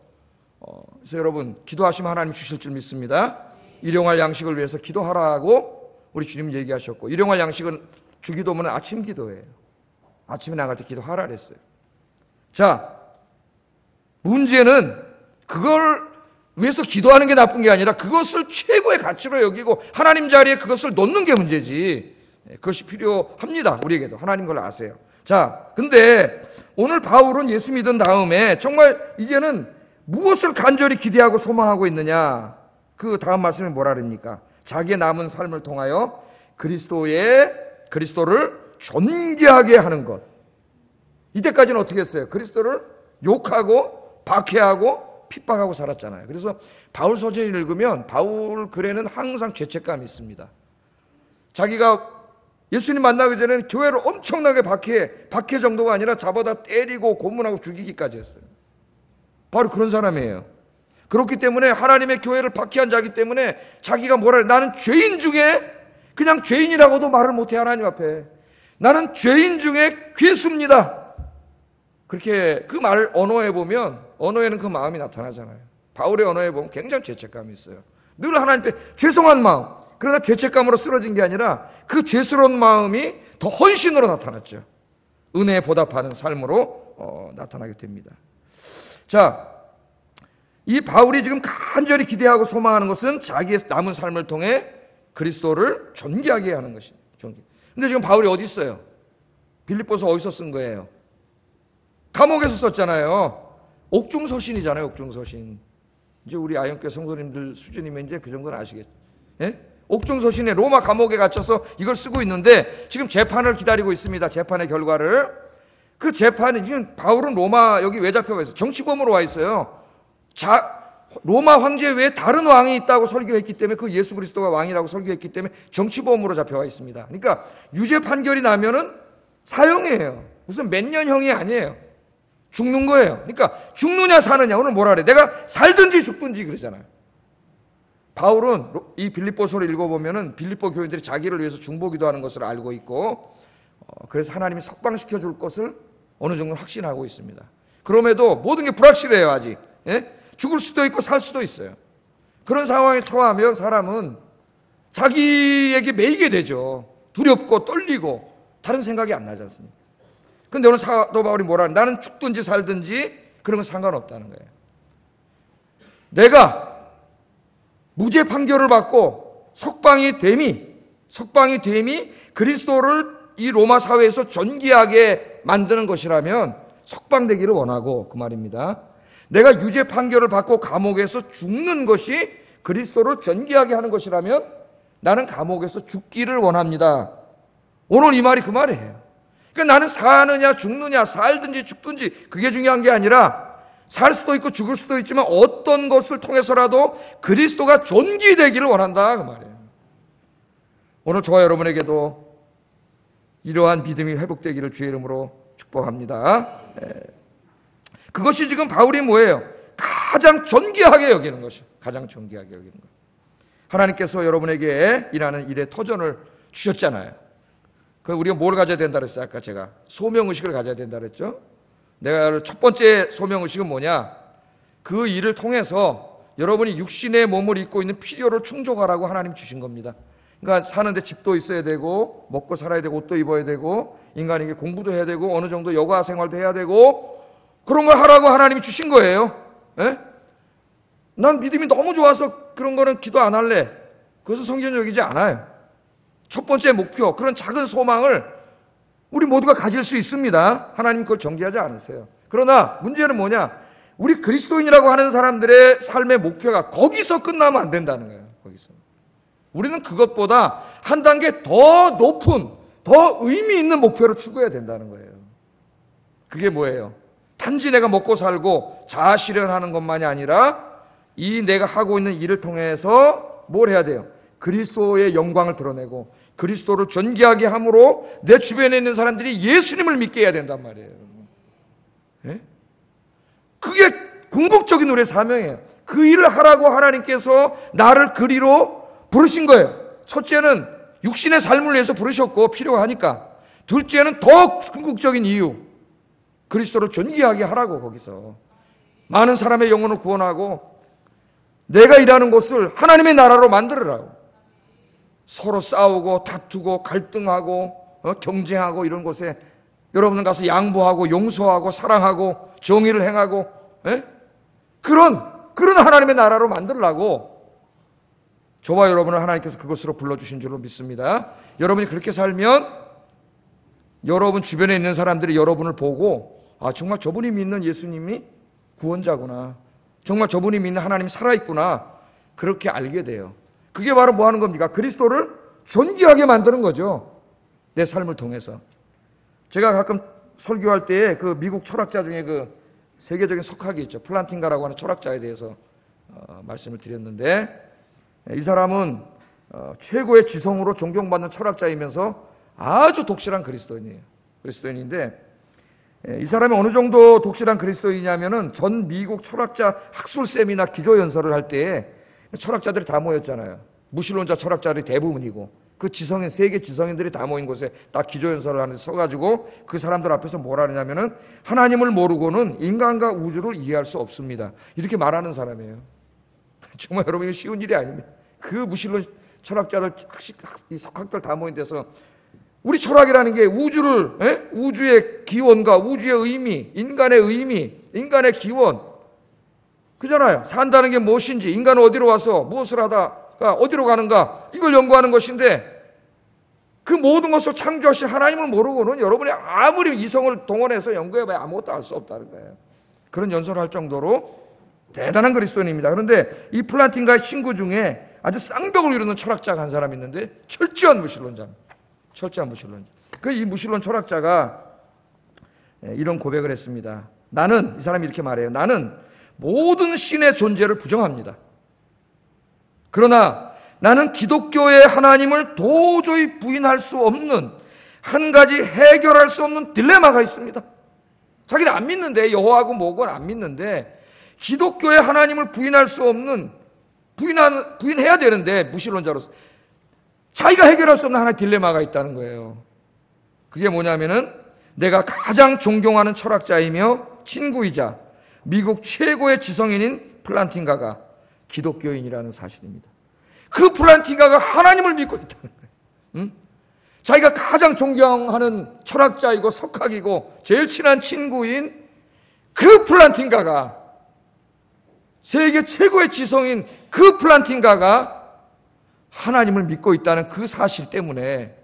그래서 여러분 기도하시면 하나님 주실 줄 믿습니다. 일용할 양식을 위해서 기도하라고 우리 주님 얘기하셨고, 일용할 양식은 주기도문은 아침 기도예요. 아침에 나갈 때 기도하라 그랬어요. 자, 문제는 그걸 위해서 기도하는 게 나쁜 게 아니라 그것을 최고의 가치로 여기고 하나님 자리에 그것을 놓는 게 문제지. 그것이 필요합니다. 우리에게도. 하나님 걸 아세요. 자, 근데 오늘 바울은 예수 믿은 다음에 정말 이제는 무엇을 간절히 기대하고 소망하고 있느냐? 그 다음 말씀이 뭐라 그럽니까? 자기의 남은 삶을 통하여 그리스도를 존귀하게 하는 것. 이때까지는 어떻게 했어요? 그리스도를 욕하고 박해하고 핍박하고 살았잖아요. 그래서 바울 서신을 읽으면 바울 글에는 항상 죄책감이 있습니다. 자기가 예수님 만나기 전에는 교회를 엄청나게 박해 정도가 아니라 잡아다 때리고 고문하고 죽이기까지 했어요. 바로 그런 사람이에요. 그렇기 때문에 하나님의 교회를 박해한 자이기 때문에 자기가 뭐라 해? 나는 죄인 중에 그냥 죄인이라고도 말을 못해. 하나님 앞에 나는 죄인 중에 괴수입니다. 그렇게 그 말 언어에 보면, 언어에는 그 마음이 나타나잖아요. 바울의 언어에 보면 굉장히 죄책감이 있어요. 늘 하나님 앞에 죄송한 마음. 그러나 죄책감으로 쓰러진 게 아니라 그 죄스러운 마음이 더 헌신으로 나타났죠. 은혜에 보답하는 삶으로 나타나게 됩니다. 자, 이 바울이 지금 간절히 기대하고 소망하는 것은 자기의 남은 삶을 통해 그리스도를 존귀하게 하는 것입니다. 근데 지금 바울이 어디 있어요? 빌립보서 어디서 쓴 거예요? 감옥에서 썼잖아요. 옥중서신이잖아요. 옥중서신. 이제 우리 아영교 성도님들 수준이면 이제 그 정도는 아시겠죠. 예? 옥중서신에 로마 감옥에 갇혀서 이걸 쓰고 있는데 지금 재판을 기다리고 있습니다. 재판의 결과를. 그 재판이 지금 바울은 로마 여기 왜 잡혀가 있어요? 정치범으로 와 있어요. 로마 황제 외에 다른 왕이 있다고 설교했기 때문에, 그 예수 그리스도가 왕이라고 설교했기 때문에 정치범으로 잡혀와 있습니다. 그러니까 유죄 판결이 나면은 사형이에요. 무슨 몇 년형이 아니에요. 죽는 거예요. 그러니까 죽느냐 사느냐. 오늘 뭐라 그래? 내가 살든지 죽든지 그러잖아요. 바울은 이 빌립보서를 읽어보면은 빌립보 교인들이 자기를 위해서 중보기도 하는 것을 알고 있고, 그래서 하나님이 석방시켜 줄 것을 어느 정도 확신하고 있습니다. 그럼에도 모든 게 불확실해요. 아직. 예? 죽을 수도 있고 살 수도 있어요. 그런 상황에 처하면 사람은 자기에게 매이게 되죠. 두렵고 떨리고 다른 생각이 안 나지 않습니까? 근데 오늘 사도 바울이 뭐라 하냐? 나는 죽든지 살든지 그런 건 상관없다는 거예요. 내가 무죄 판결을 받고 석방이 됨이 그리스도를 이 로마 사회에서 존귀하게 만드는 것이라면 석방되기를 원하고 그 말입니다. 내가 유죄 판결을 받고 감옥에서 죽는 것이 그리스도를 존귀하게 하는 것이라면 나는 감옥에서 죽기를 원합니다. 오늘 이 말이 그 말이에요. 그러니까 나는 사느냐 죽느냐 살든지 죽든지 그게 중요한 게 아니라 살 수도 있고 죽을 수도 있지만 어떤 것을 통해서라도 그리스도가 존귀되기를 원한다 그 말이에요. 오늘 저와 여러분에게도 이러한 믿음이 회복되기를 주의 이름으로 축복합니다. 그것이 지금 바울이 뭐예요? 가장 존귀하게 여기는 것이에요. 가장 존귀하게 여기는 것. 하나님께서 여러분에게 일하는 일의 터전을 주셨잖아요. 우리가 뭘 가져야 된다 그랬어요? 아까 제가 소명의식을 가져야 된다 그랬죠? 내가 첫 번째 소명의식은 뭐냐? 그 일을 통해서 여러분이 육신의 몸을 입고 있는 필요를 충족하라고 하나님 주신 겁니다. 그러니까 사는데 집도 있어야 되고 먹고 살아야 되고 옷도 입어야 되고 인간에게 공부도 해야 되고 어느 정도 여가 생활도 해야 되고 그런 걸 하라고 하나님이 주신 거예요. 에? 난 믿음이 너무 좋아서 그런 거는 기도 안 할래. 그것은 성경적이지 않아요. 첫 번째 목표, 그런 작은 소망을 우리 모두가 가질 수 있습니다. 하나님 그걸 정기하지 않으세요. 그러나 문제는 뭐냐? 우리 그리스도인이라고 하는 사람들의 삶의 목표가 거기서 끝나면 안 된다는 거예요. 거기서. 우리는 그것보다 한 단계 더 높은, 더 의미 있는 목표를 추구해야 된다는 거예요. 그게 뭐예요? 단지 내가 먹고 살고 자아 실현하는 것만이 아니라 이 내가 하고 있는 일을 통해서 뭘 해야 돼요? 그리스도의 영광을 드러내고 그리스도를 존귀하게 함으로 내 주변에 있는 사람들이 예수님을 믿게 해야 된단 말이에요. 예? 그게 궁극적인 우리의 사명이에요. 그 일을 하라고 하나님께서 나를 그리로 부르신 거예요. 첫째는 육신의 삶을 위해서 부르셨고 필요하니까. 둘째는 더 궁극적인 이유. 그리스도를 존귀하게 하라고 거기서. 많은 사람의 영혼을 구원하고 내가 일하는 곳을 하나님의 나라로 만들으라고. 서로 싸우고 다투고 갈등하고 경쟁하고 이런 곳에 여러분은 가서 양보하고 용서하고 사랑하고 정의를 행하고 그런 하나님의 나라로 만들라고 저와 여러분을 하나님께서 그것으로 불러주신 줄로 믿습니다. 여러분이 그렇게 살면 여러분 주변에 있는 사람들이 여러분을 보고 아 정말 저분이 믿는 예수님이 구원자구나. 정말 저분이 믿는 하나님이 살아있구나. 그렇게 알게 돼요. 그게 바로 뭐 하는 겁니까? 그리스도를 존귀하게 만드는 거죠. 내 삶을 통해서. 제가 가끔 설교할 때 그 미국 철학자 중에 그 세계적인 석학이 있죠. 플란팅가라고 하는 철학자에 대해서 말씀을 드렸는데 이 사람은 최고의 지성으로 존경받는 철학자이면서 아주 독실한 그리스도인이에요. 그리스도인인데 이 사람이 어느 정도 독실한 그리스도인이냐면은 전 미국 철학자 학술 세미나 기조연설을 할 때에 철학자들이 다 모였잖아요. 무신론자 철학자들이 대부분이고 그 지성인 세계 지성인들이 다 모인 곳에 딱 기조연설을 하는데 서가지고 그 사람들 앞에서 뭐라 하냐면은 하나님을 모르고는 인간과 우주를 이해할 수 없습니다. 이렇게 말하는 사람이에요. 정말 여러분 이거 쉬운 일이 아닙니다. 그 무신론 철학자들 이 석학들 다 모인 데서 우리 철학이라는 게 우주의 기원과 우주의 의미, 인간의 기원 그잖아요. 산다는 게 무엇인지, 인간은 어디로 와서 무엇을 하다가 어디로 가는가 이걸 연구하는 것인데 그 모든 것을 창조하신 하나님을 모르고는 여러분이 아무리 이성을 동원해서 연구해봐야 아무것도 알 수 없다는 거예요. 그런 연설을 할 정도로 대단한 그리스도인입니다. 그런데 이 플란팅가의 친구 중에 아주 쌍벽을 이루는 철학자가 한 사람이 있는데 철저한 무신론자입니다. 철저한 무신론자. 이 무신론 철학자가 이런 고백을 했습니다. 이 사람이 이렇게 말해요. 나는 모든 신의 존재를 부정합니다. 그러나 나는 기독교의 하나님을 도저히 부인할 수 없는 한 가지 해결할 수 없는 딜레마가 있습니다. 자기는 안 믿는데 여호와고 뭐고 안 믿는데 기독교의 하나님을 부인할 수 없는 부인해야 되는데 무신론자로서 자기가 해결할 수 없는 하나의 딜레마가 있다는 거예요. 그게 뭐냐면은 내가 가장 존경하는 철학자이며 친구이자 미국 최고의 지성인인 플란팅가가 기독교인이라는 사실입니다. 그 플란팅가가 하나님을 믿고 있다는 거예요. 자기가 가장 존경하는 철학자이고 석학이고 제일 친한 친구인 그 플란팅가가, 세계 최고의 지성인 그 플란팅가가 하나님을 믿고 있다는 그 사실 때문에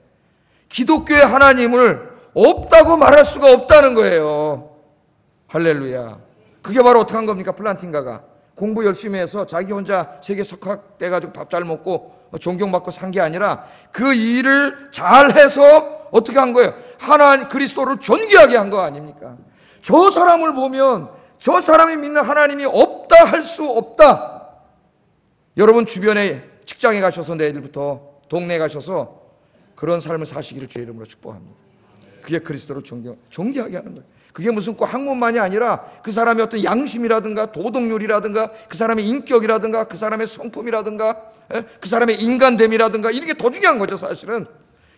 기독교의 하나님을 없다고 말할 수가 없다는 거예요. 할렐루야. 그게 바로 어떻게 한 겁니까? 플란팅가가 공부 열심히 해서 자기 혼자 세계 석학 돼가지고 밥 잘 먹고 존경받고 산 게 아니라 그 일을 잘해서 어떻게 한 거예요? 하나님 그리스도를 존귀하게 한 거 아닙니까? 저 사람을 보면 저 사람이 믿는 하나님이 없다 할 수 없다. 여러분 주변에 직장에 가셔서 내일부터 동네에 가셔서 그런 삶을 사시기를 주의 이름으로 축복합니다. 그게 그리스도를 존귀하게 하는 거예요. 그게 무슨 꼭 학문만이 아니라 그 사람의 어떤 양심이라든가 도덕률이라든가 그 사람의 인격이라든가 그 사람의 성품이라든가 그 사람의 인간됨이라든가 이런 게 더 중요한 거죠. 사실은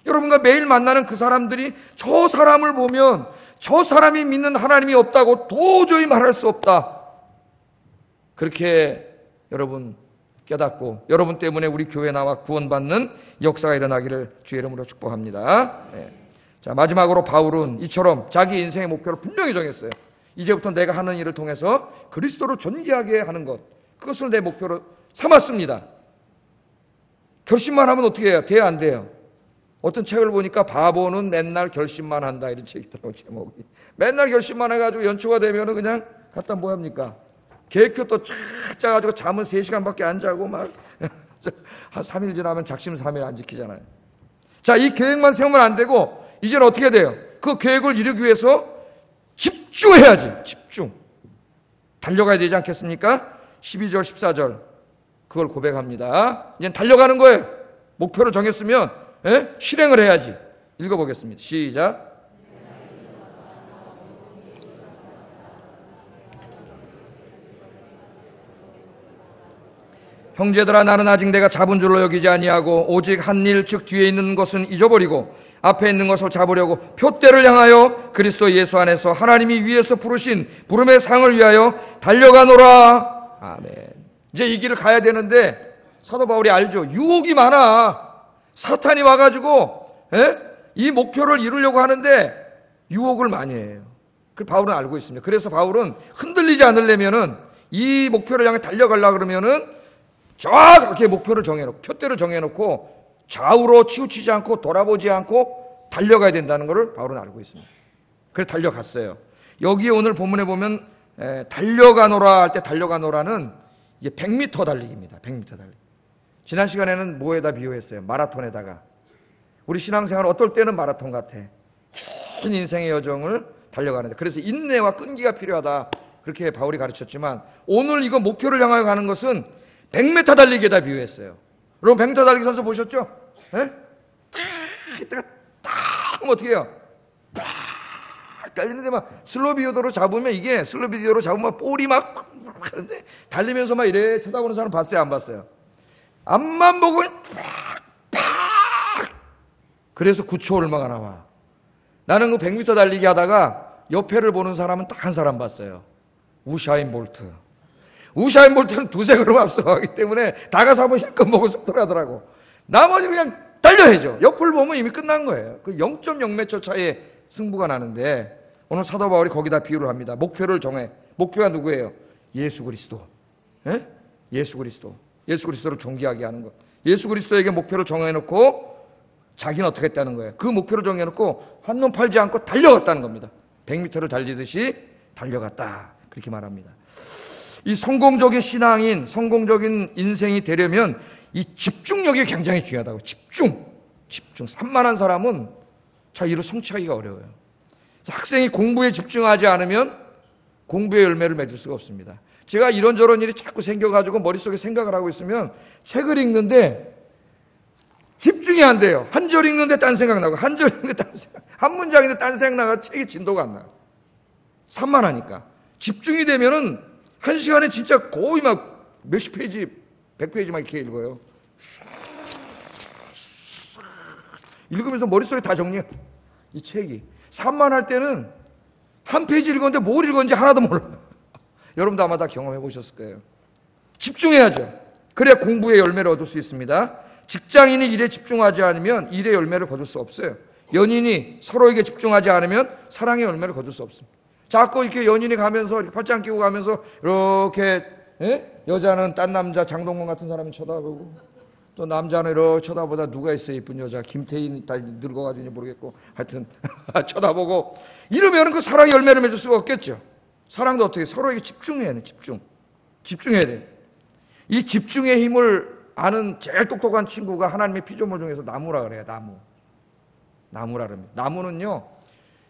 여러분과 매일 만나는 그 사람들이 저 사람을 보면 저 사람이 믿는 하나님이 없다고 도저히 말할 수 없다. 그렇게 여러분 깨닫고 여러분 때문에 우리 교회 나와 구원받는 역사가 일어나기를 주의 이름으로 축복합니다. 네. 자, 마지막으로 바울은 이처럼 자기 인생의 목표를 분명히 정했어요. 이제부터 내가 하는 일을 통해서 그리스도를 존귀하게 하는 것, 그것을 내 목표로 삼았습니다. 결심만 하면 어떻게 해요? 돼야 안 돼요? 어떤 책을 보니까 바보는 맨날 결심만 한다 이런 책이 있더라고요. 제목이. 맨날 결심만 해가지고 연초가 되면 그냥 갖다 뭐 합니까? 계획표 또 쫙 짜가지고 잠은 3시간밖에 안 자고 막 한 3일 지나면 작심 3일 안 지키잖아요. 자, 이 계획만 세우면 안 되고 이제는 어떻게 돼요? 그 계획을 이루기 위해서 집중해야지. 집중. 달려가야 되지 않겠습니까? 12절 14절 그걸 고백합니다. 이제 달려가는 거예요. 목표를 정했으면 실행을 해야지. 읽어보겠습니다. 시작. 형제들아, 나는 아직 내가 잡은 줄로 여기지 아니하고 오직 한 일 즉 뒤에 있는 것은 잊어버리고 앞에 있는 것을 잡으려고 표대를 향하여 그리스도 예수 안에서 하나님이 위에서 부르신 부름의 상을 위하여 달려가노라. 아멘. 이제 이 길을 가야 되는데 사도 바울이 알죠. 유혹이 많아. 사탄이 와가지고 이 목표를 이루려고 하는데 유혹을 많이 해요. 그 바울은 알고 있습니다. 그래서 바울은 흔들리지 않으려면은 이 목표를 향해 달려가려고 그러면은 정확하게 목표를 정해놓고 표대를 정해놓고 좌우로 치우치지 않고 돌아보지 않고 달려가야 된다는 것을 바울은 알고 있습니다. 그래서 달려갔어요. 여기에 오늘 본문에 보면 달려가노라 할 때 달려가노라는 이게 100m 달리기입니다. 100m 달리기. 지난 시간에는 뭐에다 비유했어요? 마라톤에다가. 우리 신앙생활은 어떨 때는 마라톤 같아. 긴 인생의 여정을 달려가는데 그래서 인내와 끈기가 필요하다. 그렇게 바울이 가르쳤지만 오늘 이거 목표를 향하여 가는 것은 100m 달리기에다 비유했어요. 여러분 100m 달리기 선수 보셨죠? 이때가 딱 하면 어떻게 해요? 딱 달리는데 막 슬로비디오로 잡으면 이게 슬로비디오로 잡으면 볼이 막 하는데 달리면서 막 이래 쳐다보는 사람 봤어요? 안 봤어요? 앞만 보고 팍 그래서 9초 얼마가 나와. 나는 그 100m 달리기 하다가 옆에를 보는 사람은 딱 한 사람 봤어요. 우샤인 볼트. 우샤인 볼트는 두세 걸음 앞서가기 때문에 다가서 한번 실컷 보고 쑥 들어가더라고. 나머지 그냥 달려야죠. 옆을 보면 이미 끝난 거예요. 그 0.0 몇 초 차이에 승부가 나는데 오늘 사도 바울이 거기다 비유를 합니다. 목표를 정해. 목표가 누구예요? 예수 그리스도. 예수 그리스도. 예수 그리스도를 존귀하게 하는 것. 예수 그리스도에게 목표를 정해놓고 자기는 어떻게 했다는 거예요? 그 목표를 정해놓고 한눈 팔지 않고 달려갔다는 겁니다. 100m를 달리듯이 달려갔다. 그렇게 말합니다. 이 성공적인 신앙인, 성공적인 인생이 되려면 이 집중력이 굉장히 중요하다고. 집중. 산만한 사람은 자, 이를 성취하기가 어려워요. 학생이 공부에 집중하지 않으면 공부의 열매를 맺을 수가 없습니다. 제가 이런저런 일이 자꾸 생겨가지고 머릿속에 생각을 하고 있으면 책을 읽는데 집중이 안 돼요. 한 절 읽는데 딴 생각 나고, 한 절 읽는데 딴 생각, 한 문장인데 딴 생각 나가 책이 진도가 안 나요. 산만하니까. 집중이 되면은 한 시간에 진짜 거의 막 몇십 페이지, 100페이지 막 이렇게 읽어요. 읽으면서 머릿속에 다 정리해. 이 책이. 산만할 때는 한 페이지 읽었는데 뭘 읽었는지 하나도 몰라요. 여러분도 아마 다 경험해 보셨을 거예요. 집중해야죠. 그래야 공부의 열매를 얻을 수 있습니다. 직장인이 일에 집중하지 않으면 일의 열매를 거둘 수 없어요. 연인이 서로에게 집중하지 않으면 사랑의 열매를 거둘 수 없습니다. 자꾸 이렇게 연인이 가면서 이렇게 팔짱 끼고 가면서 이렇게 여자는 딴 남자 장동건 같은 사람이 쳐다보고 또 남자는 이렇게 쳐다보다 누가 있어요? 이쁜 여자 김태인 다 늙어가지고 모르겠고 하여튼 쳐다보고 이러면 그 사랑의 열매를 맺을 수가 없겠죠. 사랑도 어떻게 서로에게 집중해야 돼. 집중해야 돼. 이 집중의 힘을 아는 제일 똑똑한 친구가 하나님의 피조물 중에서 나무라 그래요. 나무라 그럽니다. 나무는요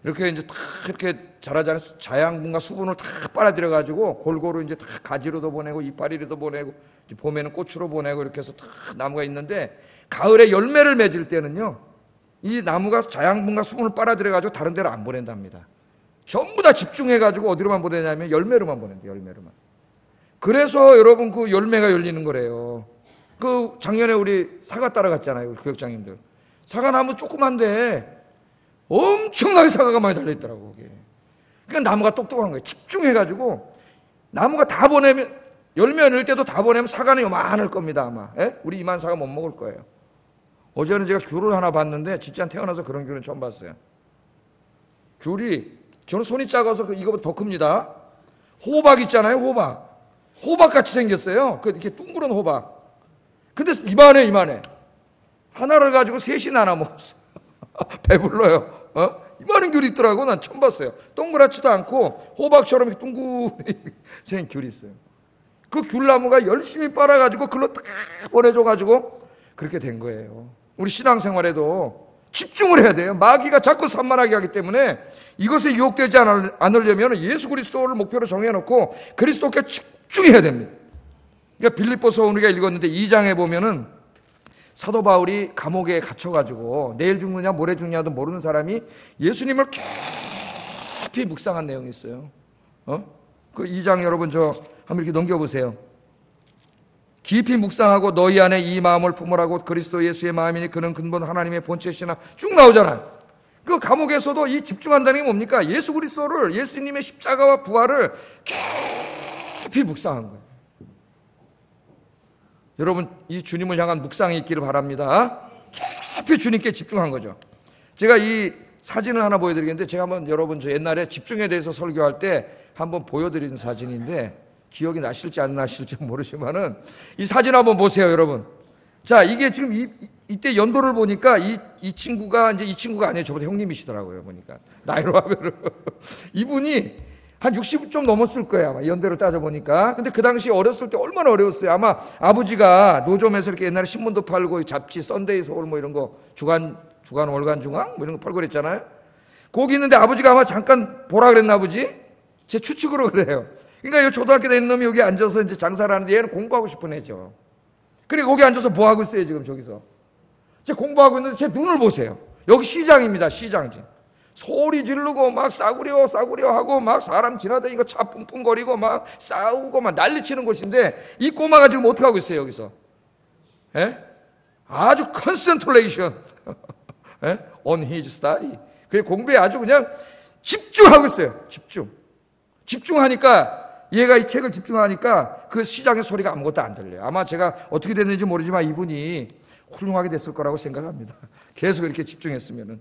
이렇게 이제 다 이렇게 자라자는 자양분과 수분을 다 빨아들여 가지고 골고루 이제 다 가지로도 보내고 이파리로도 보내고 이제 봄에는 꽃으로 보내고 이렇게 해서 다 나무가 있는데 가을에 열매를 맺을 때는요 이 나무가 자양분과 수분을 빨아들여 가지고 다른 데로 안 보낸답니다. 전부 다 집중해 가지고 어디로만 보내냐면 열매로만 보낸대요. 열매로만. 그래서 여러분 그 열매가 열리는 거래요. 그 작년에 우리 사과 따라갔잖아요. 우리 교육장님들. 사과나무 조그만데 엄청나게 사과가 많이 달려있더라고. 그게. 그러니까 나무가 똑똑한 거예요. 집중해가지고 나무가 다 보내면 열매 낼 때도 다 보내면 사과는 요만할 겁니다 아마. 우리 이만 사과 못 먹을 거예요. 어제는 제가 귤을 하나 봤는데 진짜 태어나서 그런 귤은 처음 봤어요. 귤이 저는 손이 작아서 이거보다 더 큽니다. 호박 있잖아요. 호박같이 생겼어요. 이렇게 둥그런 호박. 근데 이만해. 하나를 가지고 셋이 나눠 먹었어. 배불러요. 이만한 귤이 있더라고. 난 처음 봤어요. 동그랗지도 않고 호박처럼 둥글이 생긴 귤이 있어요. 그 귤나무가 열심히 빨아가지고 글로 딱 보내줘가지고 그렇게 된 거예요. 우리 신앙생활에도 집중을 해야 돼요. 마귀가 자꾸 산만하게 하기 때문에 이것에 유혹되지 않으려면 예수 그리스도를 목표로 정해놓고 그리스도께 집중해야 됩니다. 그러니까 빌립보서 우리가 읽었는데 2장에 보면은 사도 바울이 감옥에 갇혀가지고 내일 죽느냐 모레 죽느냐도 모르는 사람이 예수님을 깊이 묵상한 내용이 있어요. 그 2장 여러분 저 한번 이렇게 넘겨보세요. 깊이 묵상하고 너희 안에 이 마음을 품으라고 그리스도 예수의 마음이니 그는 근본 하나님의 본체시나 쭉 나오잖아요. 그 감옥에서도 이 집중한다는 게 뭡니까? 예수 그리스도를 예수님의 십자가와 부활을 깊이 묵상한 거예요. 여러분 이 주님을 향한 묵상이 있기를 바랍니다. 깊이 주님께 집중한 거죠. 제가 이 사진을 하나 보여드리겠는데 제가 한번 여러분 저 옛날에 집중에 대해서 설교할 때 한번 보여드리는 사진인데 기억이 나실지 안 나실지 모르지만은 이 사진 한번 보세요 여러분. 자 이게 지금 이때 연도를 보니까 이 친구가 이제 이 친구가 아니에요. 저보다 형님이시더라고요 보니까 나이로 하면은 이분이 한 60 좀 넘었을 거예요 아마 연대로 따져보니까. 근데 그 당시 어렸을 때 얼마나 어려웠어요. 아마 아버지가 노점에서 이렇게 옛날에 신문도 팔고 잡지 썬데이 서울 뭐 이런 거 주간 월간 중앙 뭐 이런 거 팔고 그랬잖아요. 거기 있는데 아버지가 아마 잠깐 보라 그랬나 보지. 제 추측으로 그래요. 그러니까 이 초등학교 다니는 놈이 여기 앉아서 이제 장사를 하는데 얘는 공부하고 싶은 애죠. 그리고 거기 앉아서 뭐 하고 있어요 지금 저기서. 제 공부하고 있는데 제 눈을 보세요. 여기 시장입니다. 시장지. 소리 지르고 막 싸구려 하고 막 사람 지나다니고 차 뿡뿡거리고 막 싸우고 막 난리치는 곳인데 이 꼬마가 지금 어떻게 하고 있어요 여기서? 아주 컨센트레이션 on his study. 그 공부에 아주 그냥 집중하고 있어요. 집중하니까 얘가 이 책을 집중하니까 그 시장의 소리가 아무것도 안 들려요. 아마 제가 어떻게 됐는지 모르지만 이분이 훌륭하게 됐을 거라고 생각합니다. 계속 이렇게 집중했으면은.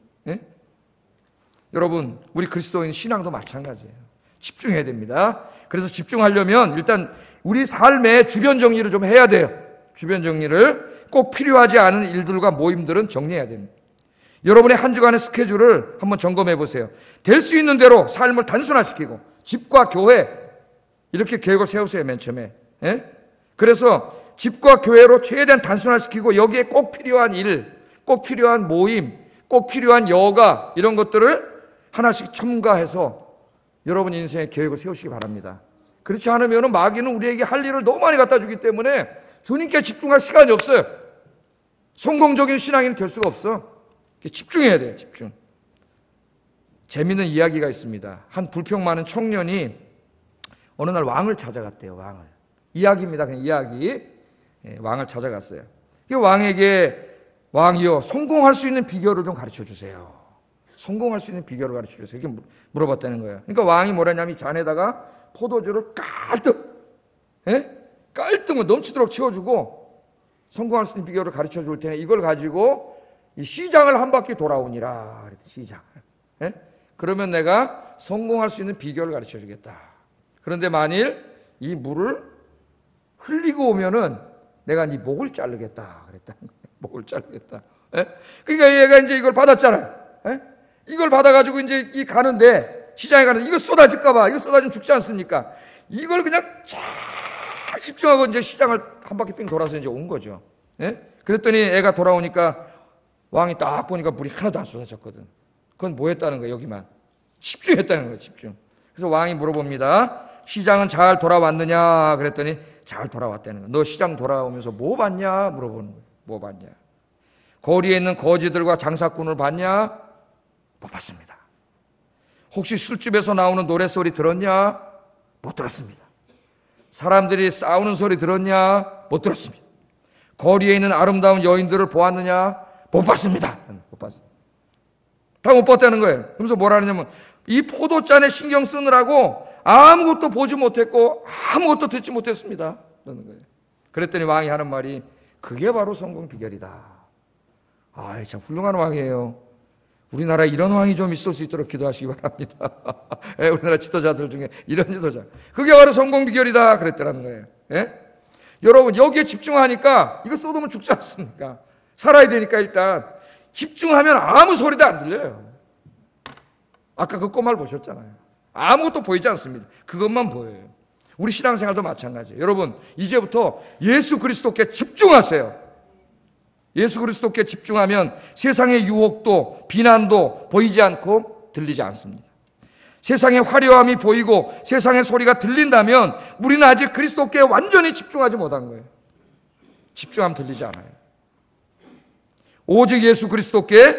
여러분 우리 그리스도인 신앙도 마찬가지예요. 집중해야 됩니다. 그래서 집중하려면 일단 우리 삶의 주변 정리를 좀 해야 돼요. 주변 정리를 꼭 필요하지 않은 일들과 모임들은 정리해야 됩니다. 여러분의 한 주간의 스케줄을 한번 점검해 보세요. 될 수 있는 대로 삶을 단순화시키고 집과 교회 이렇게 계획을 세우세요. 맨 처음에. 그래서 집과 교회로 최대한 단순화시키고 여기에 꼭 필요한 일, 꼭 필요한 모임, 꼭 필요한 여가 이런 것들을 하나씩 첨가해서 여러분 인생의 계획을 세우시기 바랍니다. 그렇지 않으면 마귀는 우리에게 할 일을 너무 많이 갖다 주기 때문에 주님께 집중할 시간이 없어요. 성공적인 신앙인이 될 수가 없어. 집중해야 돼요. 집중. 재미있는 이야기가 있습니다. 한 불평 많은 청년이 어느 날 왕을 찾아갔대요. 왕을. 이야기입니다. 그냥 이야기. 왕을 찾아갔어요. 왕이요 성공할 수 있는 비결을 좀 가르쳐 주세요. 성공할 수 있는 비결을 가르쳐 주세요. 이렇게 물어봤다는 거예요. 그러니까 왕이 뭐라냐면 이 잔에다가 포도주를 깔뜩 넘치도록 채워주고 성공할 수 있는 비결을 가르쳐 줄 테니 이걸 가지고 이 시장을 한 바퀴 돌아오니라. 그랬더니 시장. 예? 그러면 내가 성공할 수 있는 비결을 가르쳐 주겠다. 그런데 만일 이 물을 흘리고 오면은 내가 네 목을 자르겠다. 그랬다. 목을 자르겠다. 예? 그러니까 얘가 이제 이걸 받았잖아요. 예? 이걸 받아가지고 이제 이 가는데 시장에 가는데 이거 쏟아질까봐 이거 쏟아지면 죽지 않습니까? 이걸 그냥 쫙 집중하고 이제 시장을 한 바퀴 삥 돌아서 이제 온 거죠. 예? 그랬더니 애가 돌아오니까 왕이 딱 보니까 물이 하나도 안 쏟아졌거든. 그건 뭐 했다는 거예요, 여기만? 집중했다는 거예요, 집중. 그래서 왕이 물어봅니다. 시장은 잘 돌아왔느냐? 그랬더니 잘 돌아왔다는 거예요. 너 시장 돌아오면서 뭐 봤냐? 물어보는 거예요. 뭐 봤냐? 거리에 있는 거지들과 장사꾼을 봤냐? 못 봤습니다. 혹시 술집에서 나오는 노랫소리 들었냐? 못 들었습니다. 사람들이 싸우는 소리 들었냐? 못 들었습니다. 거리에 있는 아름다운 여인들을 보았느냐? 못 봤습니다. 못 봤습니다. 다 못 봤다는 거예요. 그러면서 뭐라 하냐면 이 포도잔에 신경 쓰느라고 아무것도 보지 못했고 아무것도 듣지 못했습니다. 그러는 거예요. 그랬더니 왕이 하는 말이 그게 바로 성공 비결이다. 아이, 참 훌륭한 왕이에요. 우리나라에 이런 왕이 좀 있을 수 있도록 기도하시기 바랍니다. 예, 우리나라 지도자들 중에 이런 지도자. 그게 바로 성공 비결이다. 그랬더라는 거예요. 예? 여러분, 여기에 집중하니까 이거 쏟으면 죽지 않습니까? 살아야 되니까 일단 집중하면 아무 소리도 안 들려요. 아까 그 꼬마를 보셨잖아요. 아무것도 보이지 않습니다. 그것만 보여요. 우리 신앙생활도 마찬가지예요. 여러분, 이제부터 예수 그리스도께 집중하세요. 예수 그리스도께 집중하면 세상의 유혹도 비난도 보이지 않고 들리지 않습니다. 세상의 화려함이 보이고 세상의 소리가 들린다면 우리는 아직 그리스도께 완전히 집중하지 못한 거예요. 집중하면 들리지 않아요. 오직 예수 그리스도께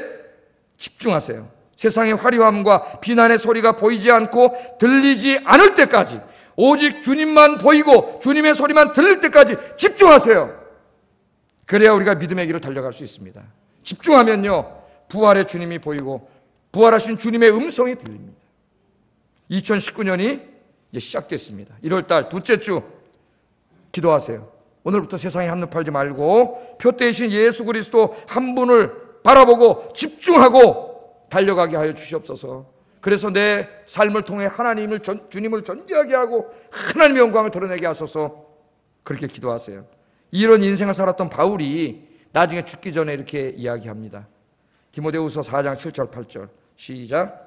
집중하세요. 세상의 화려함과 비난의 소리가 보이지 않고 들리지 않을 때까지 오직 주님만 보이고 주님의 소리만 들릴 때까지 집중하세요. 그래야 우리가 믿음의 길을 달려갈 수 있습니다. 집중하면요, 부활의 주님이 보이고 부활하신 주님의 음성이 들립니다. 2019년이 이제 시작됐습니다. 1월달 둘째 주 기도하세요. 오늘부터 세상에 한눈 팔지 말고 표대이신 예수 그리스도 한 분을 바라보고 집중하고 달려가게 하여 주시옵소서. 그래서 내 삶을 통해 주님을 존귀하게 하고 하나님의 영광을 드러내게 하소서. 그렇게 기도하세요. 이런 인생을 살았던 바울이 나중에 죽기 전에 이렇게 이야기합니다. 디모데후서 4장 7절 8절 시작.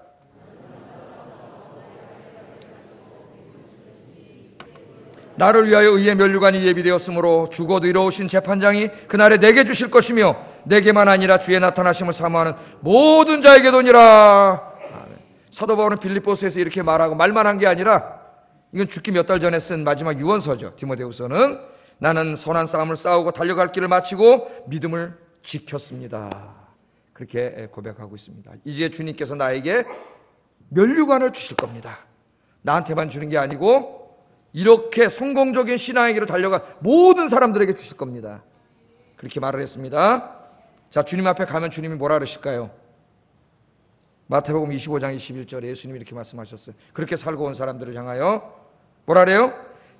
나를 위하여 의의 면류관이 예비되었으므로 죽어도 이로우신 재판장이 그날에 내게 주실 것이며 내게만 아니라 주의 나타나심을 사모하는 모든 자에게도니라. 사도 바울은 빌립보서에서 이렇게 말하고 말만 한 게 아니라 이건 죽기 몇 달 전에 쓴 마지막 유언서죠. 디모데후서는 나는 선한 싸움을 싸우고 달려갈 길을 마치고 믿음을 지켰습니다. 그렇게 고백하고 있습니다. 이제 주님께서 나에게 면류관을 주실 겁니다. 나한테만 주는 게 아니고 이렇게 성공적인 신앙의 길을 달려가 모든 사람들에게 주실 겁니다. 그렇게 말을 했습니다. 자, 주님 앞에 가면 주님이 뭐라 그러실까요? 마태복음 25장 21절에 예수님이 이렇게 말씀하셨어요. 그렇게 살고 온 사람들을 향하여 뭐라 그래요?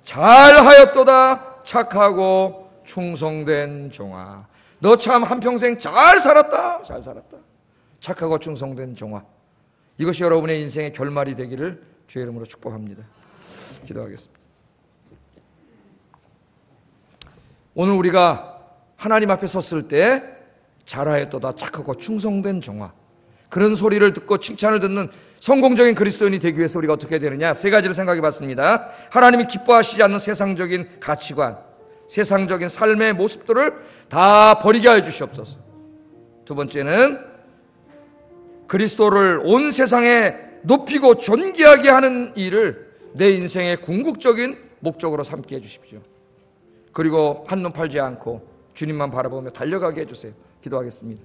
잘하였도다 착하고 충성된 종아. 너 참 한평생 잘 살았다. 잘 살았다. 착하고 충성된 종아. 이것이 여러분의 인생의 결말이 되기를 주의 이름으로 축복합니다. 기도하겠습니다. 오늘 우리가 하나님 앞에 섰을 때 잘하였도다 착하고 충성된 종아, 그런 소리를 듣고 칭찬을 듣는 성공적인 그리스도인이 되기 위해서 우리가 어떻게 해야 되느냐? 세 가지를 생각해 봤습니다. 하나님이 기뻐하시지 않는 세상적인 가치관, 세상적인 삶의 모습들을 다 버리게 하여 주시옵소서. 두 번째는 그리스도를 온 세상에 높이고 존귀하게 하는 일을 내 인생의 궁극적인 목적으로 삼게 해주십시오. 그리고 한눈 팔지 않고 주님만 바라보며 달려가게 해주세요. 기도하겠습니다.